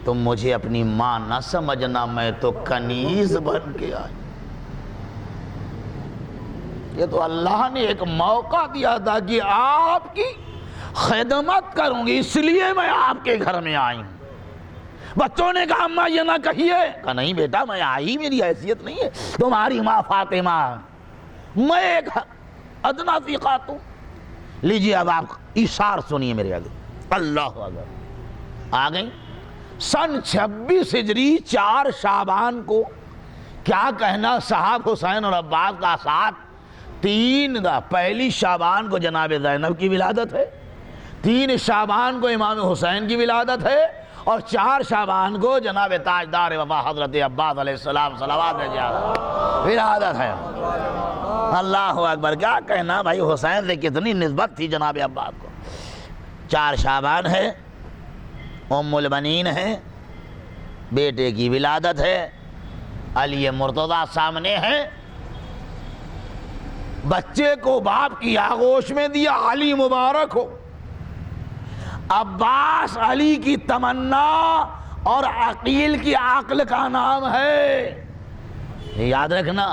تم مجھے اپنی ماں نہ سمجھنا، میں تو کنیز بن کے آئی۔ یہ تو اللہ نے ایک موقع دیا تھا کہ آپ کی خدمت کروں گی، اس لیے میں آپ کے گھر میں آئی ہوں۔ بچوں نے کہا اماں یہ نہ کہیے، کہا نہیں بیٹا میں آئی، میری حیثیت نہیں ہے، تمہاری ماں فاطمہ، میں ایک ادنا سی خاتون۔ لیجیے اب آپ اشار سنیے میرے آگے، اللہ اکبر۔ آ گئی سن 26 ہجری 4 شعبان کو، کیا کہنا صاحب حسین اور عباس کا ساتھ، 1 شعبان کو جناب زینب کی ولادت ہے، 3 شعبان کو امام حسین کی ولادت ہے، اور 4 شعبان کو جناب تاجدار وفا حضرت عباس علیہ السلام صلوات ولادت ہے۔ اللہ اکبر، کیا کہنا بھائی، حسین سے کتنی نسبت تھی جناب عباس کو۔ 4 شعبان ہے، ام البنین ہے، بیٹے کی ولادت ہے، علی مرتضیٰ سامنے ہے، بچے کو باپ کی آغوش میں دیا، علی مبارک ہو۔ عباس علی کی تمنا اور عقیل کی عقل کا نام ہے، یاد رکھنا،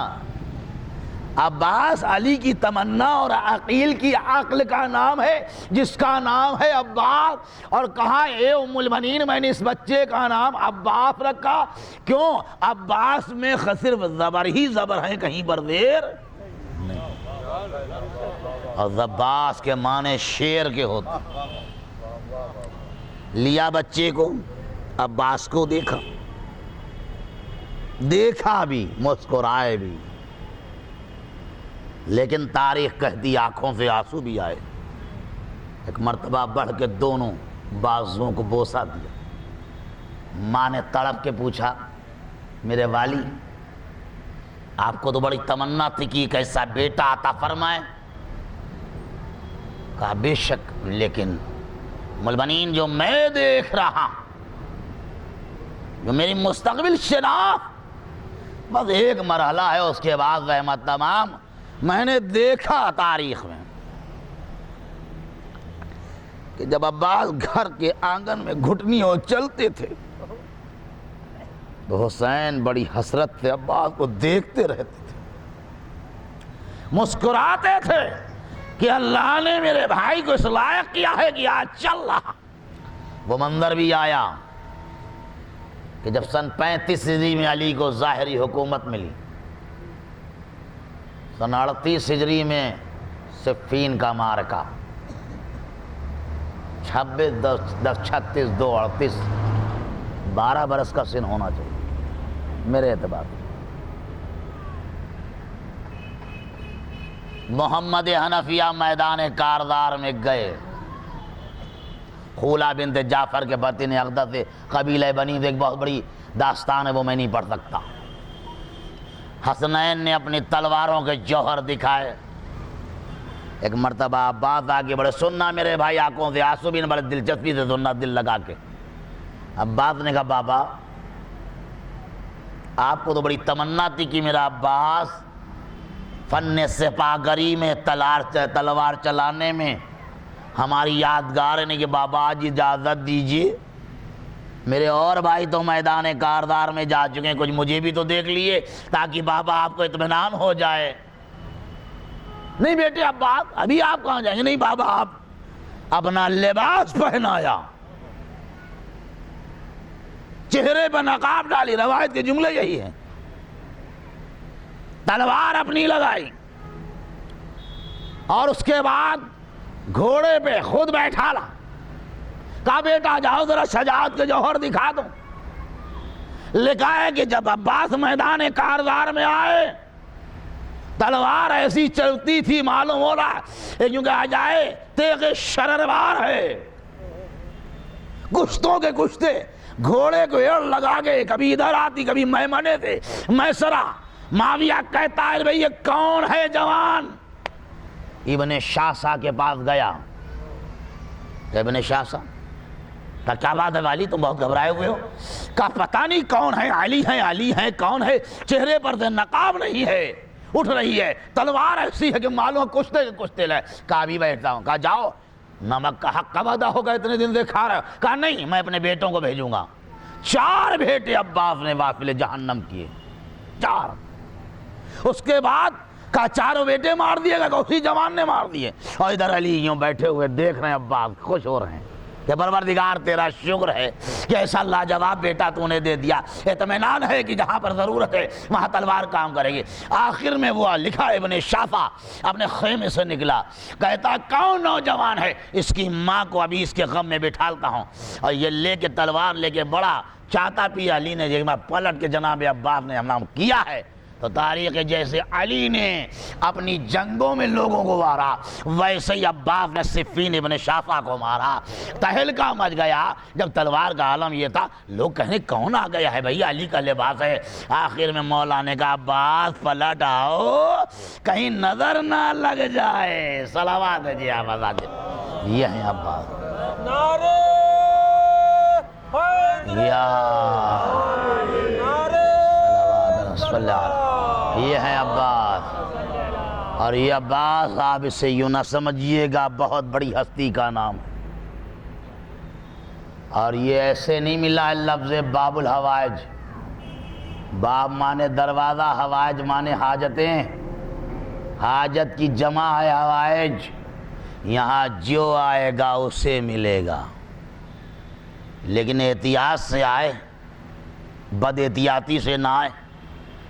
عباس علی کی تمنا اور عقیل کی عقل کا نام ہے، جس کا نام ہے عباس۔ اور کہا اے ام البنین میں نے اس بچے کا نام عباس رکھا، کیوں؟ عباس میں صرف زبر ہی زبر ہیں، کہیں پر زیر نہیں، اور عباس کے معنی شیر کے ہوتے۔ لیا بچے کو، عباس کو دیکھا بھی، مسکرائے بھی، لیکن تاریخ کہتی آنکھوں سے آنسو بھی آئے۔ ایک مرتبہ بڑھ کے دونوں بازوؤں کو بوسہ دیا۔ ماں نے تڑپ کے پوچھا میرے والی آپ کو تو بڑی تمنا تھی کہ کیسا بیٹا عطا فرمائے، کہا بے شک، لیکن البنین جو میں دیکھ رہا، جو میری مستقبل شناخت، بس ایک مرحلہ ہے، اس کے بعد رحمت تمام۔ میں نے دیکھا تاریخ میں کہ جب عباس گھر کے آنگن میں گھٹنیوں چلتے تھے تو حسین بڑی حسرت سے عباس کو دیکھتے رہتے تھے، مسکراتے تھے کہ اللہ نے میرے بھائی کو اس لائق کیا ہے کہ آج چل رہا۔ وہ منظر بھی آیا کہ جب سن 35 ہجری میں علی کو ظاہری حکومت ملی، سن 38 ہجری میں صفین کا معرکہ، 26/10/36/2/38 12 برس کا سن ہونا چاہیے میرے اعتبار سے۔ محمد حنفیہ میدان کاردار میں گئے، خولہ بنت جعفر کے بطن اقدس سے قبیلہ بنی، ایک بہت بڑی داستان ہے، وہ میں نہیں پڑھ سکتا۔ حسنین نے اپنی تلواروں کے جوہر دکھائے۔ ایک مرتبہ عباس آگے بڑے، سننا میرے بھائی، آنکھوں سے آنسو بھی بڑے دلچسپی سے سننا، دل لگا کے۔ عباس نے کہا بابا آپ کو تو بڑی تمنا تھی کہ میرا عباس فن سپاہگری میں تلوار چلانے میں ہماری یادگار ہے، نہیں کہ بابا آج اجازت دیجیے، میرے اور بھائی تو میدان کاردار میں جا چکے ہیں، کچھ مجھے بھی تو دیکھ لیے تاکہ بابا آپ کو اطمینان ہو جائے۔ نہیں بیٹے عباس ابھی آپ کہاں جائیں گے؟ نہیں بابا آپ اپنا لباس پہنایا، چہرے پر نقاب ڈالی، روایت کے جملے یہی ہیں، تلوار اپنی لگائی، اور اس کے بعد گھوڑے پہ خود بیٹھا لا، کہا بیٹا جاؤ ذرا شجاعت کے جوہر دکھا دو۔ لکھا ہے کہ جب عباس میدان کاردار میں آئے، تلوار ایسی چلتی تھی معلوم ہو رہا ہے کیونکہ آ جائے تیغ شرروار ہے، کشتوں کے کشتے گھوڑے کو ایڑ لگا کے کبھی ادھر آتی کبھی میمنے سے میسرہ۔ معاویہ کہتا ہے بھئی یہ کون ہے جوان؟ ابن شاسا کے پاس گیا، ابن شاسا کہا کیا بات ہے والی تم بہت گھبرائے ہوئے ہو؟ کہا پتہ نہیں کون ہے، علی ہے کون ہے؟ چہرے پر سے نقاب نہیں ہے، اٹھ رہی ہے، تلوار ایسی ہے کہ معلوم کشتے کے کشتے لے۔ کہا بھی بیٹھتا ہوں۔ کہا جاؤ نمک کا حق کب ادا ہوگا، اتنے دن سے کھا رہا ہو؟ کہا نہیں میں اپنے بیٹوں کو بھیجوں گا۔ 4 بیٹے عباس نے وافل جہنم کیے، 4۔ اس کے بعد کہا 4 بیٹے مار دیے گا، کہ اسی جوان نے مار دیے۔ اور ادھر علی یوں بیٹھے ہوئے دیکھ رہے ہیں، عباس خوش ہو رہے ہیں کہ پروردگار تیرا شکر ہے کہ ایسا لاجواب بیٹا تو نے دے دیا، اطمینان ہے کہ جہاں پر ضرورت ہے وہاں تلوار کام کرے گی۔ آخر میں وہ لکھا ابن شافع اپنے خیمے سے نکلا، کہتا کون نوجوان ہے؟ اس کی ماں کو ابھی اس کے غم میں بٹھالتا ہوں، اور یہ لے کے تلوار لے کے بڑا چاہتا پی علی نے جب پلٹ کے جناب عباس نے حملہ کیا ہے تو تاریخ جیسے علی نے اپنی جنگوں میں لوگوں کو مارا ویسے ہی عباس نے صفین ابن شافع کو مارا۔ تہلکہ مچ گیا جب تلوار کا عالم یہ تھا، لوگ کہنے کون آ گیا ہے بھئی علی کا لباس ہے۔ آخر میں مولا نے کہا عباس پلٹ آؤ کہیں نظر نہ لگ جائے۔ صلوات ہے جی آواز، یہ ہیں عباس، یہ ہے عباس۔ اور یہ عباس آپ اسے یوں نہ سمجھیے گا بہت بڑی ہستی کا نام، اور یہ ایسے نہیں ملا ہے لفظ باب الحوائج۔ باب مانے دروازہ، حوائج مانے حاجتیں، حاجت کی جمع ہے حوائج۔ یہاں جو آئے گا اسے ملے گا، لیکن احتیاط سے آئے، بد احتیاطی سے نہ آئے۔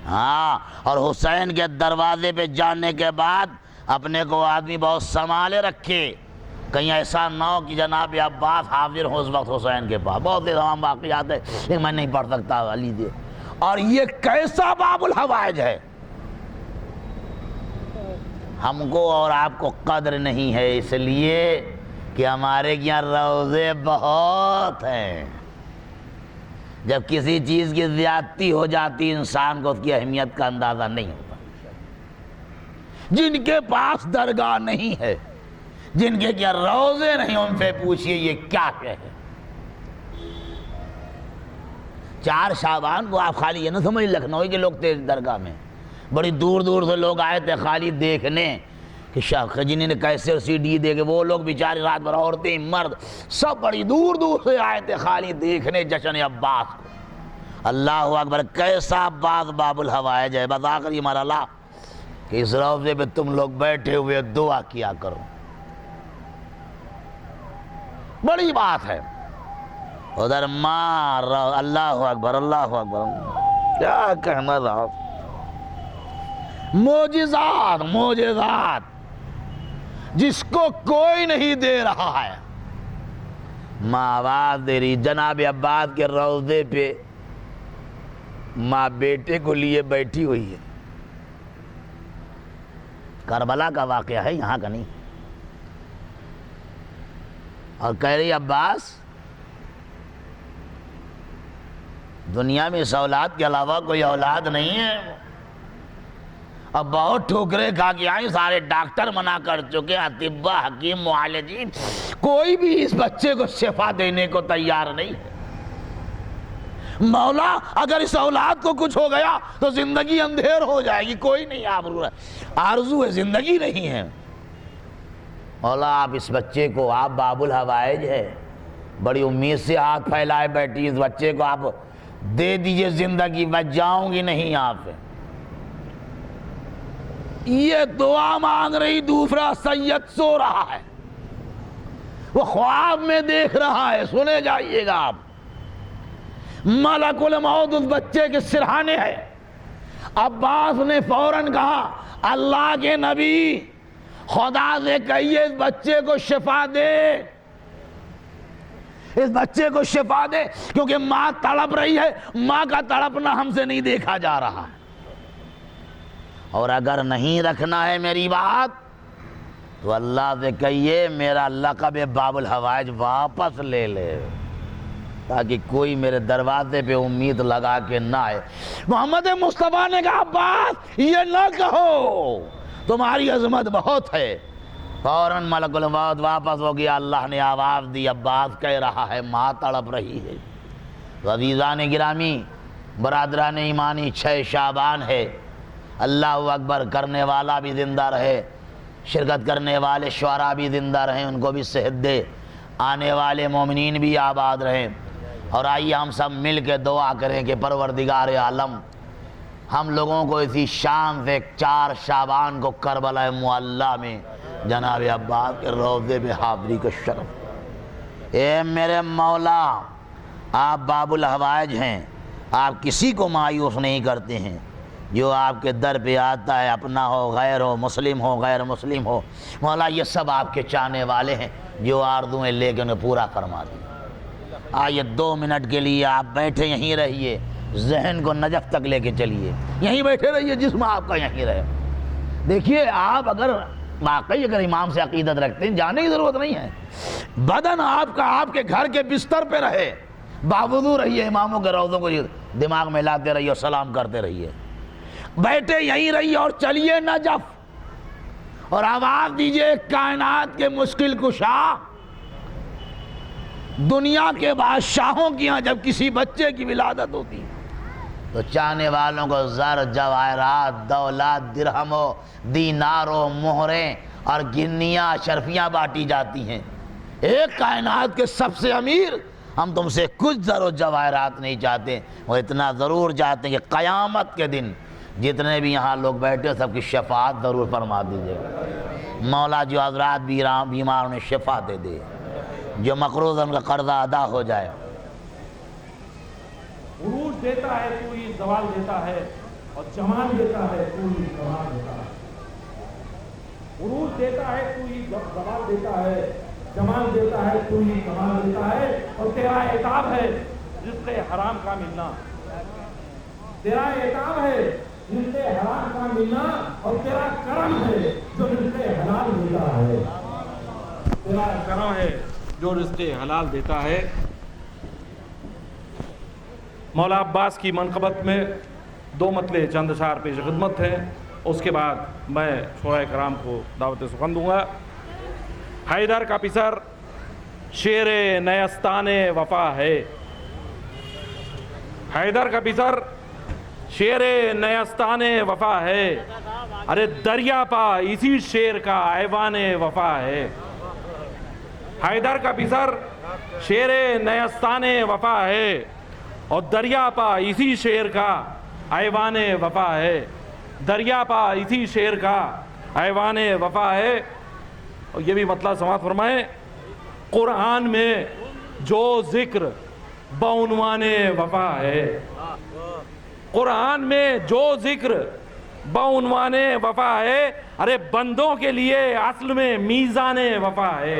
ہاں، اور حسین کے دروازے پہ جانے کے بعد اپنے کو آدمی بہت سنبھالے رکھے، کہیں ایسا نہ ہو کہ جناب عباس حاضر ہو اس وقت حسین کے پاس۔ بہت سے تمام واقعات ہے لیکن میں نہیں پڑھ سکتا علی دے۔ اور یہ کیسا باب الحوائج ہے، ہم کو اور آپ کو قدر نہیں ہے، اس لیے کہ ہمارے یہاں روزے بہت ہیں۔ جب کسی چیز کی زیادتی ہو جاتی انسان کو اس کی اہمیت کا اندازہ نہیں ہوتا۔ جن کے پاس درگاہ نہیں ہے، جن کے کیا روزے نہیں ان سے پوچھئے یہ کیا ہے۔ 4 شعبان کو آپ خالی یہ نہ سمجھ لکھنؤ کے لوگ تھے درگاہ میں، بڑی دور دور سے لوگ آئے تھے خالی دیکھنے کہ شاہ خجینی نے کیسے سی ڈی دے کے، وہ لوگ بیچارے رات بھر، عورتیں مرد سب بڑی دور دور سے آئے تھے خالی دیکھنے جشن عباس کو۔ اللہ اکبر، کیسا عباس باب الحوائج ہے۔ بس آخری مرحلہ کہ اس روضے پہ تم لوگ بیٹھے ہوئے دعا کیا کرو، بڑی بات ہے۔ ادھر مار اللہ اکبر اللہ اکبر، کیا کہنا رہا، معجزات معجزات جس کو کوئی نہیں دے رہا ہے۔ ماں آواز دے رہی، جناب عباس کے روضے پہ ماں بیٹے کو لیے بیٹھی ہوئی ہے۔ کربلا کا واقعہ ہے، یہاں کا نہیں، اور کہہ رہی عباس دنیا میں اس اولاد کے علاوہ کوئی اولاد نہیں ہے۔ اب بہت ٹھوکرے کھا کے آئیں، سارے ڈاکٹر منع کر چکے، اطباء حکیم معالجین، کوئی بھی اس بچے کو شفا دینے کو تیار نہیں ہے۔ مولا اگر اس اولاد کو کچھ ہو گیا تو زندگی اندھیر ہو جائے گی، کوئی نہیں آرزو ہے، زندگی نہیں ہے۔ مولا آپ اس بچے کو، آپ باب الحوائج ہے، بڑی امید سے ہاتھ پھیلائے بیٹھی، اس بچے کو آپ دے دیجئے زندگی، بچ جاؤں گی نہیں آپ سے۔ یہ دعا مانگ رہی، دوسرا سید سو رہا ہے، وہ خواب میں دیکھ رہا ہے، سنے جائیے گا آپ۔ ملک الموت اس بچے کے سرہانے ہے۔ عباس نے فوراً کہا، اللہ کے نبی خدا سے کہیے اس بچے کو شفا دے، اس بچے کو شفا دے، کیونکہ ماں تڑپ رہی ہے، ماں کا تڑپنا ہم سے نہیں دیکھا جا رہا ہے، اور اگر نہیں رکھنا ہے میری بات تو اللہ سے کہیے میرا لقب باب الحوائج واپس لے لے، تاکہ کوئی میرے دروازے پہ امید لگا کے نہ آئے۔ محمد مصطفیٰ نے کہا عباس یہ نہ کہو، تمہاری عظمت بہت ہے۔ فوراً ملک الموت واپس ہو گیا، اللہ نے آواز دی، عباس کہہ رہا ہے ماں تڑپ رہی ہے۔ عزیزان گرامی، برادران ایمانی، 6 شعبان ہے، اللہ اکبر، کرنے والا بھی زندہ رہے، شرکت کرنے والے شعراء بھی زندہ رہیں، ان کو بھی صحت دے، آنے والے مومنین بھی آباد رہیں، اور آئیے ہم سب مل کے دعا کریں کہ پروردگار عالم ہم لوگوں کو اسی شان سے 4 شعبان کو کربلا معلیٰ میں جناب عباس کے روضے پہ حاضری کا شرف۔ اے میرے مولا، آپ باب الحوائج ہیں، آپ کسی کو مایوس نہیں کرتے ہیں، جو آپ کے در پہ آتا ہے، اپنا ہو غیر ہو، مسلم ہو غیر مسلم ہو، مولا یہ سب آپ کے چاہنے والے ہیں، جو آرزویں لے کے انہیں پورا فرما دی۔ آئیے 2 منٹ کے لیے آپ بیٹھے یہیں رہیے، ذہن کو نجف تک لے کے چلیے، یہیں بیٹھے رہیے، جسم آپ کا یہیں رہے۔ دیکھیے آپ اگر واقعی اگر امام سے عقیدت رکھتے ہیں، جانے کی ضرورت نہیں ہے، بدن آپ کا آپ کے گھر کے بستر پہ رہے، باوضو رہیے، اماموں کے روضوں کو دماغ میں لاتے رہیے اور سلام کرتے رہیے، بیٹھے یہیں رہیے اور چلیے نجف، اور آواز دیجئے کائنات کے مشکل کشا، دنیا کے بادشاہوں کی ہاں جب کسی بچے کی ولادت ہوتی تو چاہنے والوں کو زر، جواہرات، دولت، درہم و دینار و مہریں اور گنیاں شرفیاں بانٹی جاتی ہیں۔ ایک کائنات کے سب سے امیر، ہم تم سے کچھ زر و جواہرات نہیں چاہتے، وہ اتنا ضرور چاہتے ہیں کہ قیامت کے دن جتنے بھی یہاں لوگ بیٹھے سب کی شفاعت ضرور فرما دیجئے۔ مولا جو حضرات بیمار انہیں شفا دے دے، جو مقروض ان کا قرضہ ادا ہو جائے۔ عروج دیتا ہے تو ہی زوال دیتا ہے، اور جمال دیتا ہے تو ہی کمال دیتا ہے۔ عروج دیتا ہے تو ہی زوال دیتا ہے، جمال دیتا ہے تو ہی کمال دیتا ہے، اور تیرا عتاب ہے رزق حرام کا ملنا، تیرا عتاب ہے رزق حرام کا ملنا، اور تیرا کرم ہے جو رزق حلال دیتا ہے، تیرا کرم ہے جو رزق حلال دیتا ہے۔ مولا عباس کی منقبت میں 2 مطلع چند اشعار پیش خدمت ہیں، اس کے بعد میں شعراء کرام کو دعوت سخن دوں گا۔ حیدر کا پسر شیر نیستان وفا ہے، حیدر کا پسر شیر نیستان وفا ہے، ارے دریا پا اسی شیر کا ایوان وفا ہے۔ حیدر کا پسر شیر نیستان وفا ہے اور دریا پا اسی شیر کا ایوان وفا ہے، دریا پا اسی شیر کا ایوان وفا ہے۔ اور یہ بھی مطلب سماعت فرمائیں، قرآن میں جو ذکر بعنوان وفا ہے، قرآن میں جو ذکر بعنوان وفا ہے، ارے بندوں کے لیے اصل میں میزان وفا ہے۔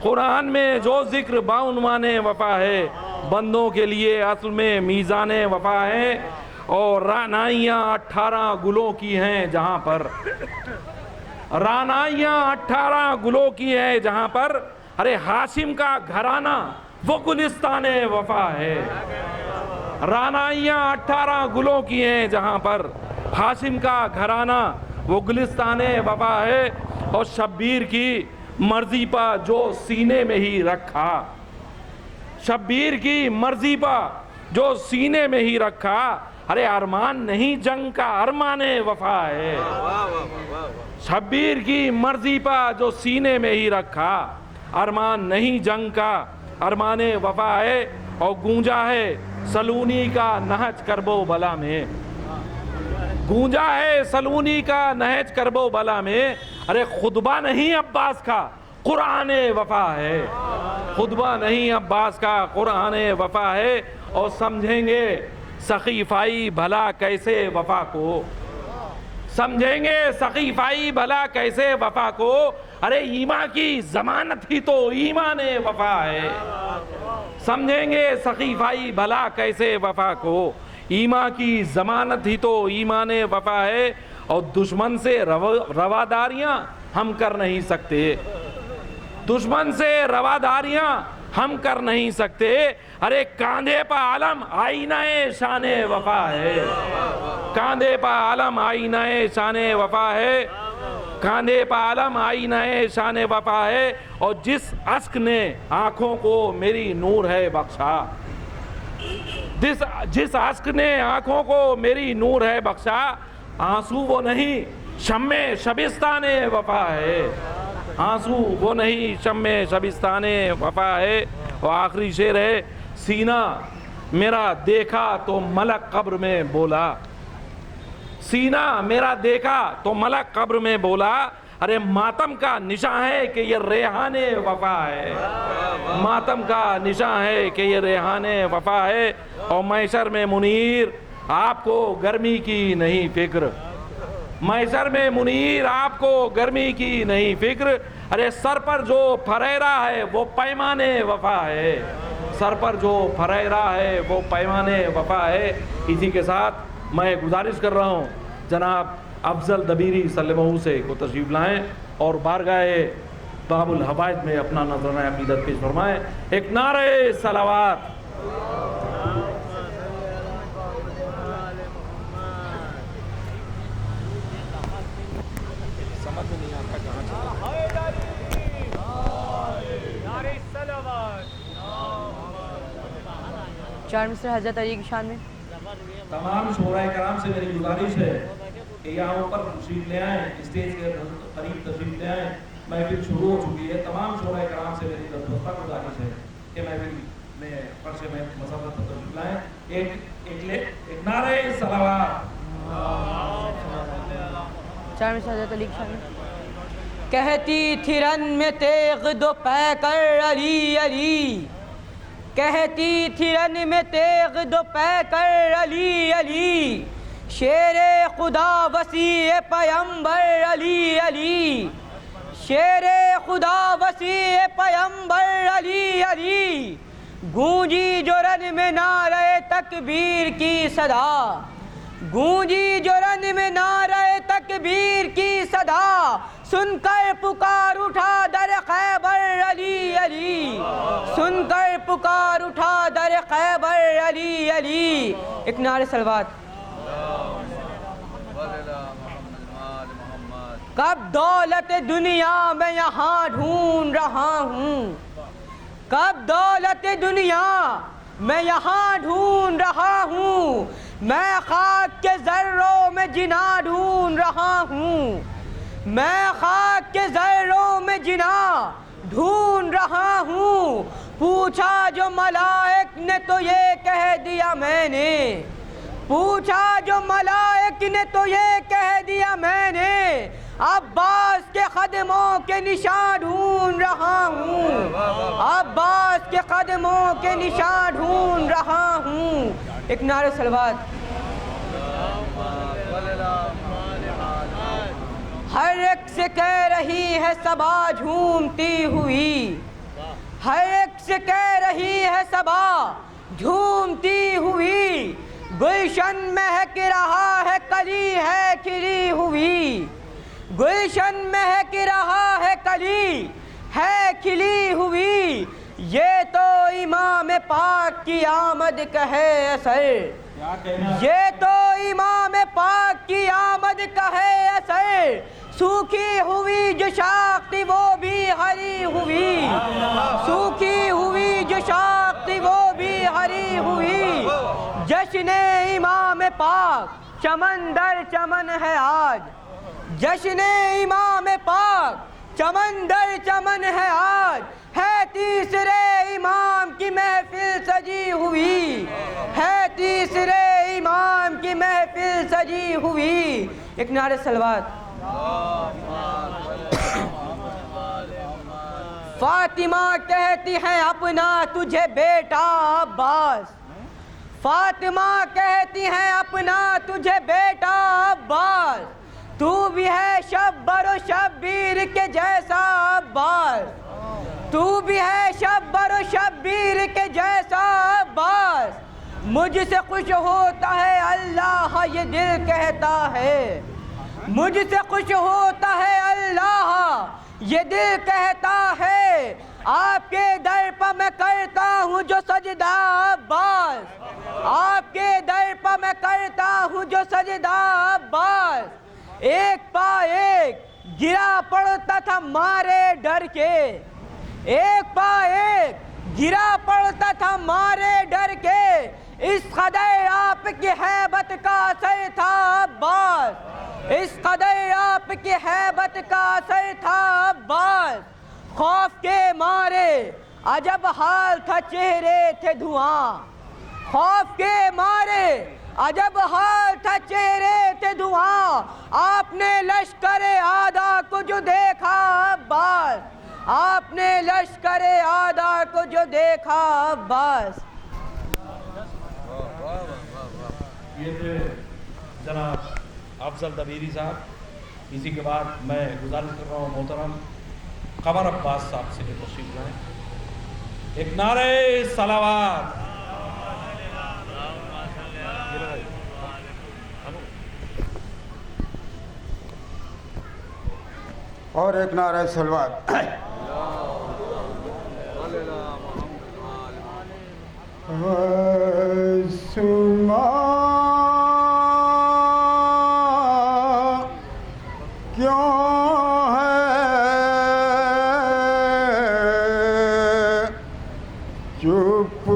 قرآن میں جو ذکر بعنوان وفا ہے، بندوں کے لیے اصل میں میزان وفا ہے۔ اور رعنائیاں 18 گلوں کی ہیں جہاں پر، رعنائیاں 18 گلوں کی ہیں جہاں پر، ارے ہاشم کا گھرانہ وہ گلستان وفا ہے۔ رعنائیاں 18 گلوں کی ہیں جہاں پر، ہاشم کا گھرانہ وہ گلستان وفا ہے۔ اور شبیر کی مرضی پا جو سینے میں ہی رکھا، شبیر کی مرضی پا جو سینے میں ہی رکھا، ارے ارمان نہیں جنگ کا ارمان وفا ہے۔ شبیر کی مرضی پا جو سینے میں ہی رکھا، ارمان نہیں جنگ کا ارمان وفا ہے۔ اور گونجا ہے سلونی کا نہج کربو بلا میں، گونجا ہے سلونی کا نہج کربو بلا میں، ارے خطبہ نہیں عباس کا قرآن وفا ہے، خطبہ نہیں عباس کا قرآن وفا ہے۔ اور سمجھیں گے سقیفائی بھلا کیسے وفا کو، سمجھیں گے سقیفائی بھلا کیسے وفا کو، ارے ایمان کی ضمانت ہی تو ایمان وفا ہے۔ سمجھیں گے سقیفائی بھلا کیسے وفا کو، ایمان کی ضمانت ہی تو ایمان وفا ہے۔ اور دشمن سے رواداریاں ہم کر نہیں سکتے، دشمن سے رواداریاں ہم کر نہیں سکتے، ارے کاندھے پا علم آئینہ شان وفا ہے، کاندھے پا علم آئینہ شان وفا ہے، کاندھے پا علم آئینہ شان وفا ہے۔ اور جس اشک نے آنکھوں کو میری نور ہے بخشا، جس اشک نے آنکھوں کو میری نور ہے بخشا، آنسو وہ نہیں شمع شبستان وفا ہے، آنسو وہ نہیں شمع شبستان وفا ہے۔ اور آخری شعر ہے، سینہ میرا دیکھا تو ملک قبر میں بولا، سینہ میرا دیکھا تو ملک قبر میں بولا، ارے ماتم کا نشاں ہے کہ یہ ریحان وفا ہے، ماتم کا نشاں ہے کہ یہ ریحان وفا ہے۔ اور محشر میں منیر آپ کو گرمی کی نہیں فکر، محشر میں منیر آپ کو گرمی کی نہیں فکر، ارے سر پر جو پھریرا ہے وہ پیمان وفا ہے، سر پر جو پھریرا ہے وہ پیمان وفا ہے۔ اسی کے ساتھ میں گزارش کر رہا ہوں جناب افضل دبیری صلی اللہ علیہ وسلم سے کو تشریف لائیں اور بارگاہ باب الحوائج میں اپنا نذرانہ عقیدت پیش فرمائیں۔ ایک نعرہ صلوات۔ چار مصر حضرت علی کی شان میں۔ تمام شعراء کرام سے میری گزارش ہے کہ یہاں اوپر تشریف لے آئیں، اسٹیج کے قریب تشریف لے آئیں، محفل شروع ہو چکی ہے۔ تمام شعراء کرام سے میری دستخط گزارش ہے کہ محفل میں فرش میں مسافت پر تشریف لائیں۔ ایک نعرہ صلوات۔ چار مصر حضرت علی کی شان میں۔ کہتی تھی رن میں تیغ دو پے کر علی علی، کہتی تھی رن میں تیغ دو پے کر علی علی، شیر خدا وسیع پیمبر علی علی، شیر خدا وسیع پیمبر علی علی، گونجی جو رن میں نعرہ تکبیر کی صدا، گونجی جو رن میں نعرہ تکبیر کی صدا، سن کر پکار اٹھا در خیبر علی علی، سن کر پکار اٹھا در خیبر علی علی۔ ایک نعرہ صلوات۔ کب دولت دنیا میں یہاں ڈھونڈ رہا ہوں، کب دولت دنیا میں یہاں ڈھونڈ رہا ہوں، میں خاک کے ذروں میں جنا ڈھونڈ رہا ہوں، میں خاک کے ذروں میں جنا ڈھونڈ رہا ہوں۔ پوچھا جو ملائک نے تو یہ کہہ دیا میں نے، پوچھا جو ملائک نے تو یہ کہہ دیا میں نے، عباس کے قدموں کے نشان ڈھونڈ رہا ہوں، عباس کے قدموں کے نشان ڈھونڈ رہا ہوں۔ ایک نعرہ صلوات۔ ہر ایک سے کہہ رہی ہے صبا جھومتی ہوئی، ہر ایک سے کہہ رہی ہے صبا جھومتی ہوئی، گلشن مہک رہا ہے کلی ہے کھلی ہوئی، گلشن مہک رہا ہے کلی ہے کھلی ہوئی، یہ تو امام پاک کی آمد کا ہے اثر، یہ تو امام پاک کی آمد کا ہے اثر، سوکھی ہوئی جو شاخ تھی وہ بھی ہری ہوئی، سوکھی ہوئی جو شاخ تھی وہ بھی ہری ہوئی، جشن امام پاک چمن در چمن ہے آج، جشن امام پاک چمن در چمن ہے آج، ہے تیسرے امام کی محفل سجی ہوئی، ہے تیسرے امام کی محفل سجی ہوئی۔ ایک نعرہ صلوات۔ فاطمہ کہتی ہے اپنا تجھے بیٹا عباس، فاطمہ کہتی ہے اپنا تجھے بیٹا عباس، تو بھی ہے شبر و شبیر کے جیسا عباس، تو بھی ہے شبر و شبیر کے جیسا عباس، مجھ سے خوش ہوتا ہے اللہ یہ دل کہتا ہے، مجھ سے خوش ہوتا ہے اللہ یہ دل کہتا ہے، آپ کے در پر میں کرتا ہوں جو سجدہ عباس، آپ کے در پر میں کرتا ہوں جو سجدہ عباس، ایک پا ایک گرا پڑتا تھا مارے ڈر کے، ایک پا ایک گرا پڑتا تھا مارے ڈر کے، اس قدر آپ کی ہیبت کا اثر تھا عباس، اس قدر آپ کی ہیبت کا اثر تھا عباس، خوف کے مارے عجب حال تھا چہرے تھے دھواں، خوف کے مارے عجب حال تھا چہرے تھے دھواں، آپ نے لشکر آدھا کو جو دیکھا عباس، آپ نے لشکر آدھا کو جو دیکھا عباس۔ یہ تھے جناب افضل دبیری صاحب۔ اسی کے بعد میں گزارش کر رہا ہوں محترم قمر عباس صاحب سے تشریف لائیں، ایک نعرہ صلوات۔ اور ایک نعرہ صلوات۔ کیوں ہے چپ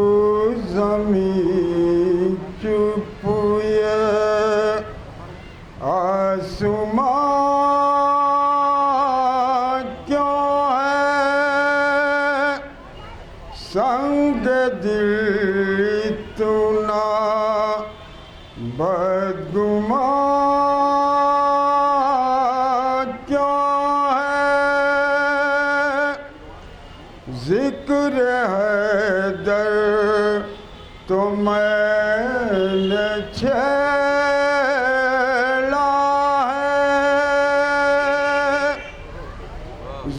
زمین چپ یہ آسمان، کیوں ہے سنگ دل اتنا بدگمان، ذکر حیدر تو میں نے چھیڑا ہے،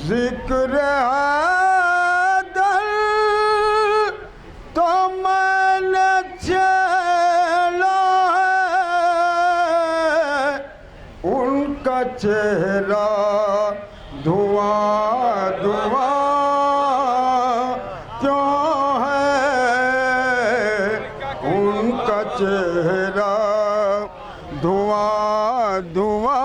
ذکر حیدر تو میں نے چھیڑا ہے، ان کا چہرہ دھواں دھواں چہرہ دھواں دھواں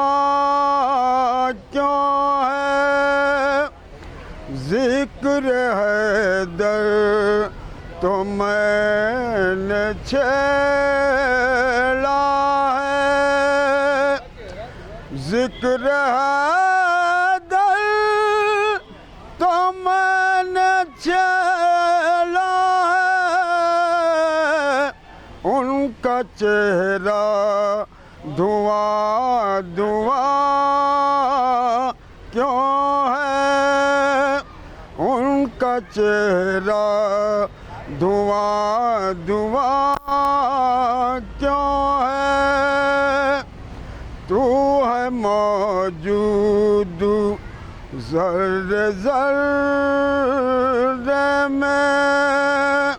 ذکر حیدر تو میں نے چھیڑا ہے، ذکر حیدر تو میں نے چھیڑا ہے، ان کا چہرہ دھواں دھواں کیوں ہے، ان کا چہرہ دھواں دھواں کیوں ہے، تو ہے موجود ذرے ذرے میں،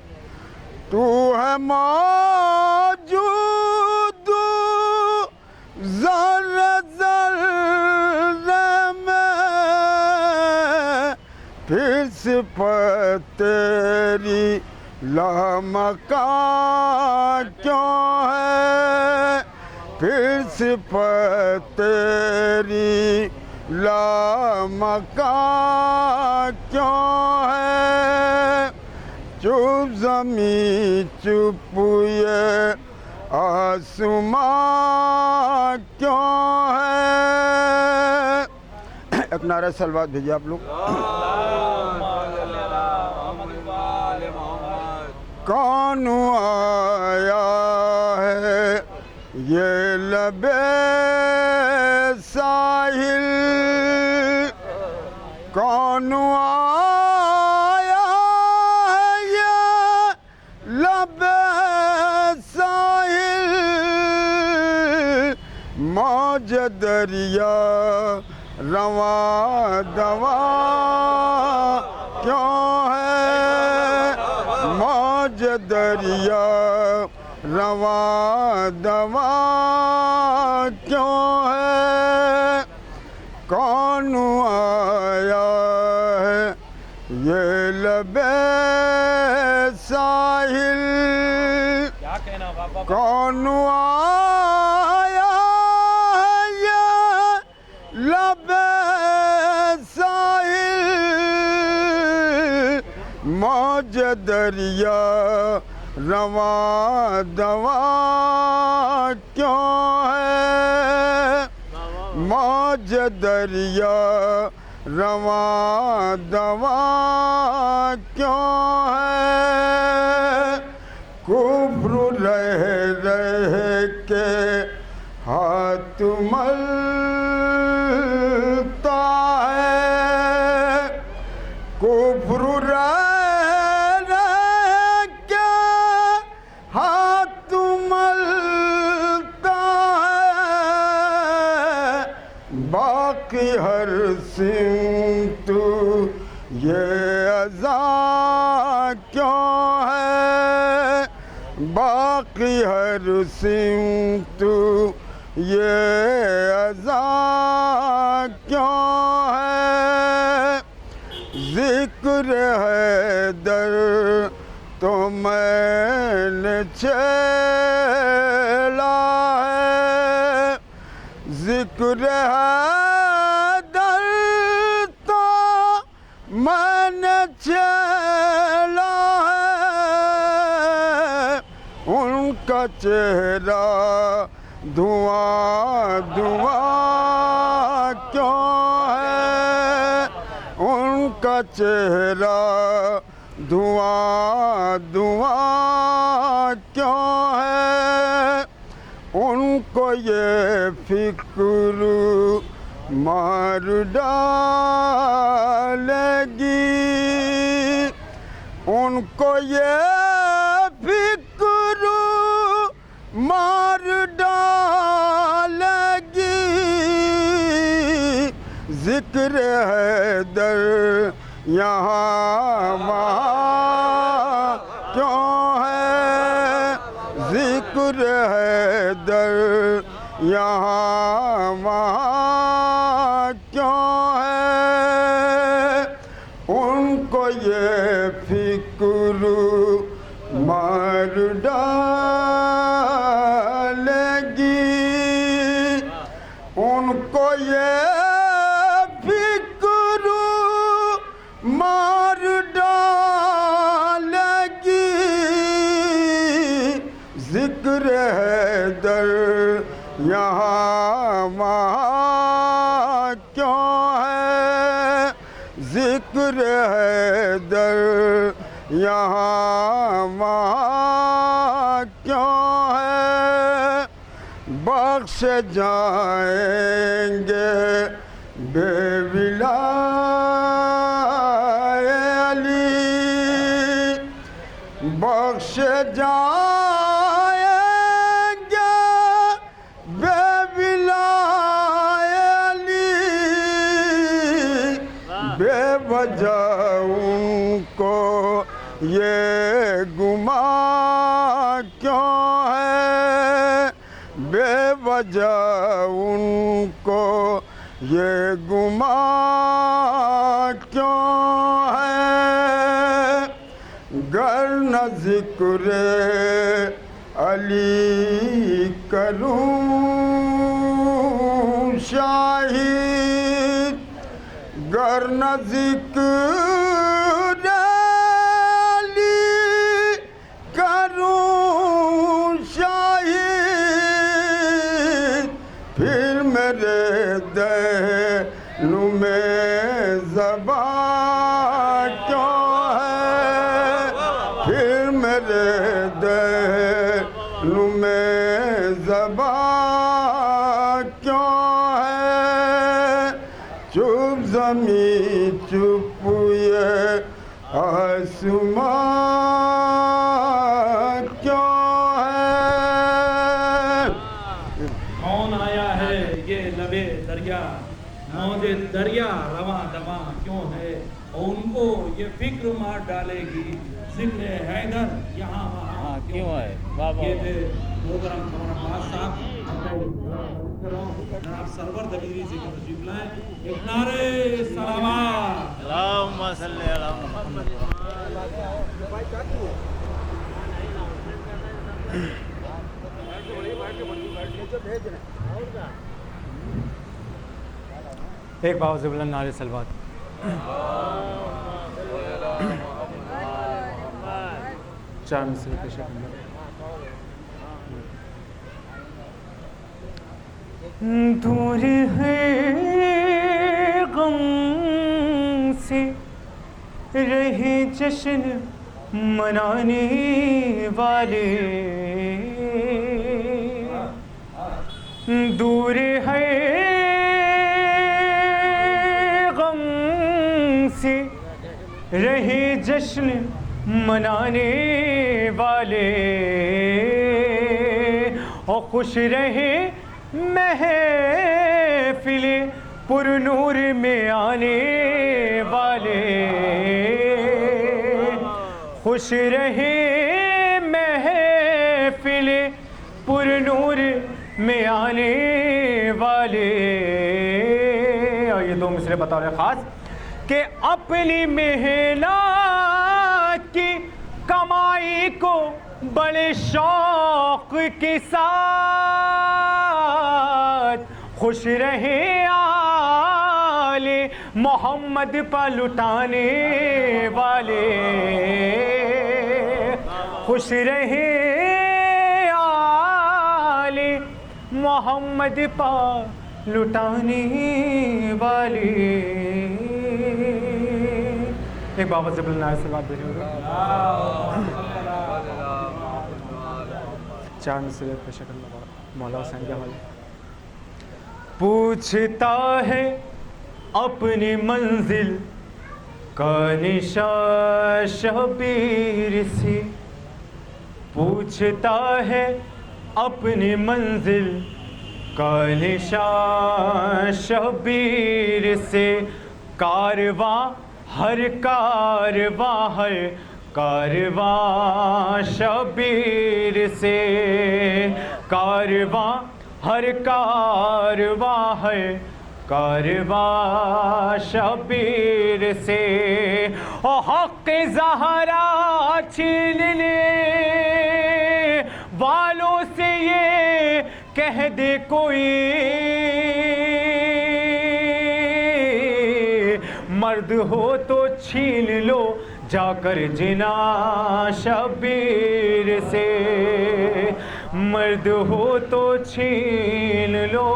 تو ہے موجود ذرے ذرے میں، پھر صفت تیری لامکان کیوں ہے، پھر صفت تیری لامکان کیوں ہے، چپ زمین چپ یہ آسمان کیوں ہے۔ ایک نعرہ سلوات بھیجیے آپ لوگ۔ کون آیا ہے یہ لبے ساحل، کون آیا ہے یہ لبے ساحل، موج دریا رواں دواں کیوں ہے، موج دریا رواں دواں کیوں ہے، کون آیا ہے یہ لبے ساحل، کون آیا ہے یہ لبے ساحل، موج دریا رواں دواں کیوں ہے، موج دریا رواں دواں کیوں ہے، کفر رہ رہ کے ہاتھ ملتا ہے، کفر رہ رہ کے ہاتھ ملتا ہے، باقی ہر سمت یہ اذان کیوں ہے، باقی ہر سمت یہ اذان کیوں ہے، ذکر حیدر تو میں نے چھیڑا ہے، ذکر حیدر تو میں نے چھیڑا ہے، ان کا چہرہ دھواں دھواں کیوں ہے، ان کا چہرہ دھواں دھواں کیوں ہے، ان کو یہ فکر مار ڈالے گی، ان کو یہ فکر مار ڈالے گی، ذکر حیدر یہاں وہاں کیوں ہے، ذکر حیدر یہاں وہاں کیوں ہے، ان کو یہ فکر مار ڈالے گی، ان کو یہ فکر ذکر حیدر یہاں وہاں کیوں ہے بخش جائیں گے بے ولائے علی بخش جائیں گے بے ولائے علی بے وجہ ان کو یہ گمان کیوں ہے بے وجہ ان کو یہ گمان کیوں ہے گر نہ ذکر علی کروں شاہد گر نہ ذکر علی کروں شاہد پھر میرے دہن میں زبان کیوں ہے پھر میرے دہن میں زبان کیوں ہے چپ زمین چپ یہ آسمان کیوں ہے کون آیا ہے یہ لبے دریا موج دریا رواں دواں کیوں ہے اور ان کو یہ فکر مار ڈالے گی ذکر حیدر یہاں وہاں کیوں ہے یہ تھے محترم مولانا عباس صاحب جناب سرور دبیری ذکر تشریف لائیں ایک نعرے سلامات اللہم صلی علی محمد ایک باوزِ بلند نعرے سلوات چار مصرے پیش کرنا دور ہے غم سے رہے جشن منانے والے دور ہے غم سے رہے جشن منانے والے اور خوش رہے محفل پر نور میں آنے والے خوش رہے محفل پر نور میں آنے والے اور یہ دو مصرے بتا رہے خاص کہ اپنی محنت کی کمائی کو بڑے شوق کے ساتھ خوش رہے آل محمد پہ لٹانے والے خوش رہے آل محمد پہ لٹانے والے ایک بابا زبل نائر سے بات بھیجیں گے چار مصرے پہ شکل مولا حسین کے حوالے پوچھتا ہے اپنی منزل کا نشاں شبیر سے پوچھتا ہے اپنی منزل کا نشاں شبیر سے کارواں ہر کارواں ہر کارواں شبیر سے کارواں ہر کارواں ہر کارواں شبیر سے او حق زہرا چھیننے والوں سے یہ کہہ دے کوئی مرد ہو تو چھین لو جا کر جنا شبیر سے مرد ہو تو چھین لو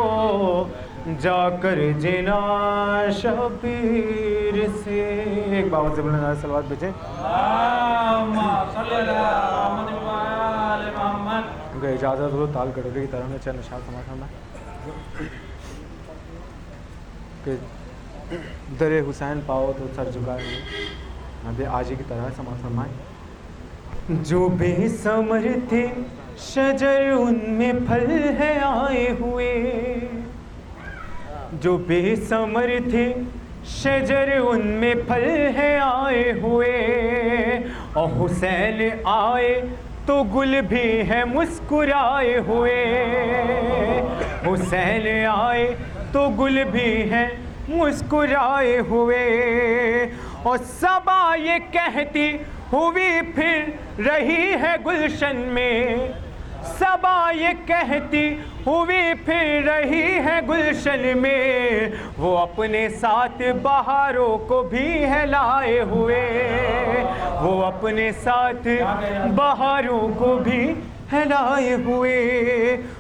جا کر جنا شبیر سے. ایک باور سے بلند آواز صلوات بھیجیں. ان کو اجازت ہو تال کٹوری کی طرح چند اشعار سماعت فرمائیں کہ در حسین پاؤ تو سر جھکائے ہوئے نبی آجی کی طرح سماعت فرمائیں. جو بے ثمر تھے شجر ان میں پھل ہے آئے ہوئے. جو بے ثمر تھے شجر ان میں پھل ہے آئے ہوئے. اور حسین آئے تو گل بھی ہے مسکرائے ہوئے. حسین آئے تو گل بھی ہے مسکرائے ہوئے. اور صبا یہ کہتی ہوئی پھر رہی ہے گلشن میں. صبا یہ کہتی ہوئی پھر رہی ہے گلشن میں. وہ اپنے ساتھ بہاروں کو بھی ہے لائے ہوئے. وہ اپنے ساتھ بہاروں کو بھی ہے لائے ہوئے.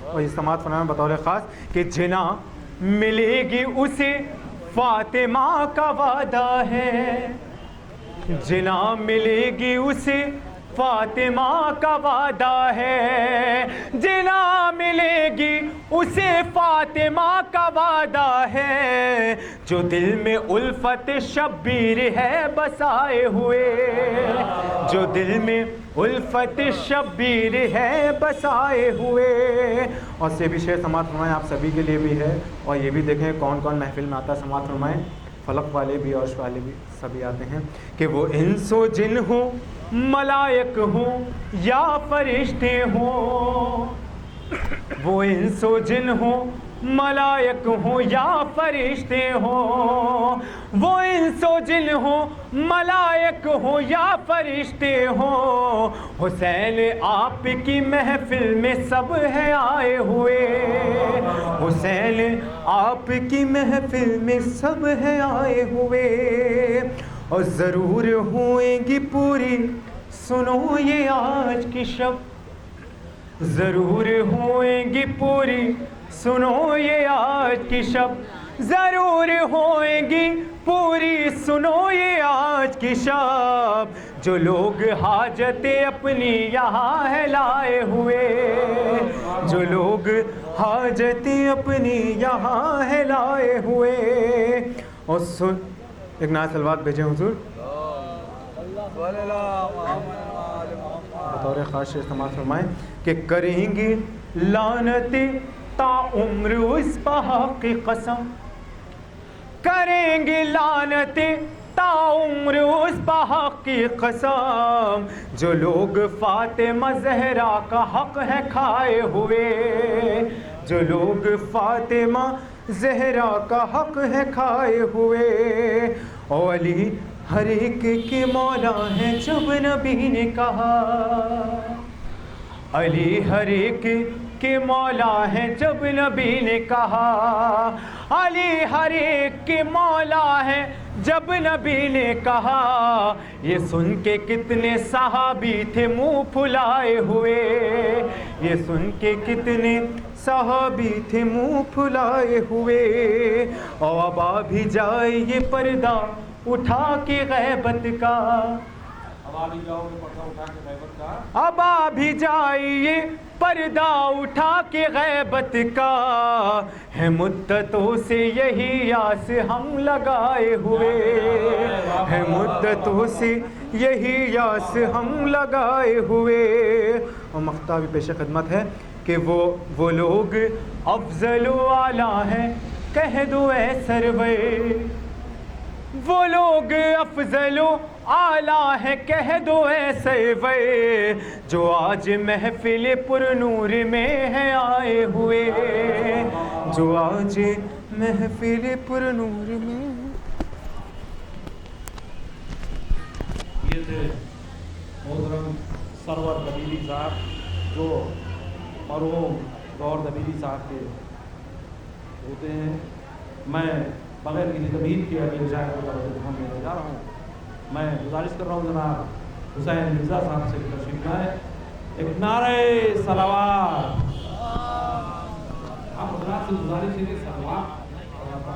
اور یہ سماعت فرمائیں بطور خاص کہ جنا ملے گی اسے فاطمہ کا وعدہ ہے. جنا ملے گی اسے فاطمہ کا وعدہ ہے. جنا ملے گی اسے فاطمہ کا وعدہ ہے. جو دل میں الفت شبیر ہے بسائے ہوئے. جو دل میں الفت شبیر ہے بسائے ہوئے. اور سے بھی شعر سماعت فرمائیں آپ سبھی کے لیے بھی ہے. اور یہ بھی دیکھیں کون کون محفل میں آتا ہے. سماعت فرمائیں فلق والے بھی عرش والے بھی سبھی آتے ہیں کہ وہ انس و جن ہوں ملائک ہوں یا فرشتے ہوں. وہ انس و جن ہوں ملائک ہوں یا فرشتے ہوں. وہ انس و جن ہوں ملائک ہوں یا فرشتے ہوں. حسین آپ کی محفل میں سب ہے آئے ہوئے. حسین آپ کی محفل میں سب ہے آئے ہوئے. اور ضرور ہوئیں گی پوری سنو یہ آج کی شب. ضرور ہوئیں گی پوری سنو یہ آج کی شب. ضرور ہوئیں گی پوری سنو یہ آج کی شب. جو لوگ حاجتیں اپنی یہاں ہے لائے ہوئے. جو لوگ حاجتیں اپنی یہاں ہے لائے ہوئے. اور ایک نعت صلوات بھیجیں حضور بطور خاص شعر سماعت فرمائیں کہ کریں گی لعنت تا عمر اس بہا کی قسم. کریں گی لعنت تا عمر اس بہا کی قسم. جو لوگ فاطمہ زہرا کا حق ہے کھائے ہوئے. جو لوگ فاطمہ زہرا کا حق ہے کھائے ہوئے. اور علی ہر ایک کے مولا ہے جب نبی نے کہا. علی ہر ایک کے مولا ہے جب نبی نے کہا. علی ہر ایک کے مولا ہے جب نبی نے کہا. یہ سن کے کتنے صحابی تھے منہ پھلائے ہوئے. یہ سن کے کتنے صحابی تھے منہ پھلائے ہوئے. اور اب آ بھی جائے یہ پردہ اٹھا کے غیبت کا. اب آ بھی جائیے پردہ اٹھا کے غیبت کا. ہے مدتوں سے یہی آس ہم لگائے ہوئے. ہے مدتوں سے یہی آس ہم لگائے ہوئے. اور مقطع بھی پیش خدمت ہے کہ وہ لوگ افضل و اعلیٰ ہیں کہہ دو اے سرور. وہ لوگ افضل و اعلیٰ ہیں کہہ دو اے سرور. جو آج محفل پر نور میں ہے آئے ہوئے. جو آج محفل پر نور میں. یہ تھے محترم سرور دبیلی صاحب جو مرحوم گور دبیلی صاحب کے ہوتے ہیں. میں بغیر کسی تمہید کے ابھی رجاء کو دینے جا رہا ہوں. میں گزارش کر رہا ہوں جناب حسین مرزا صاحب سے تشریف لائیں. ایک نعرہ صلوات. آپ حضرات سے گزارش ہے کہ صلوات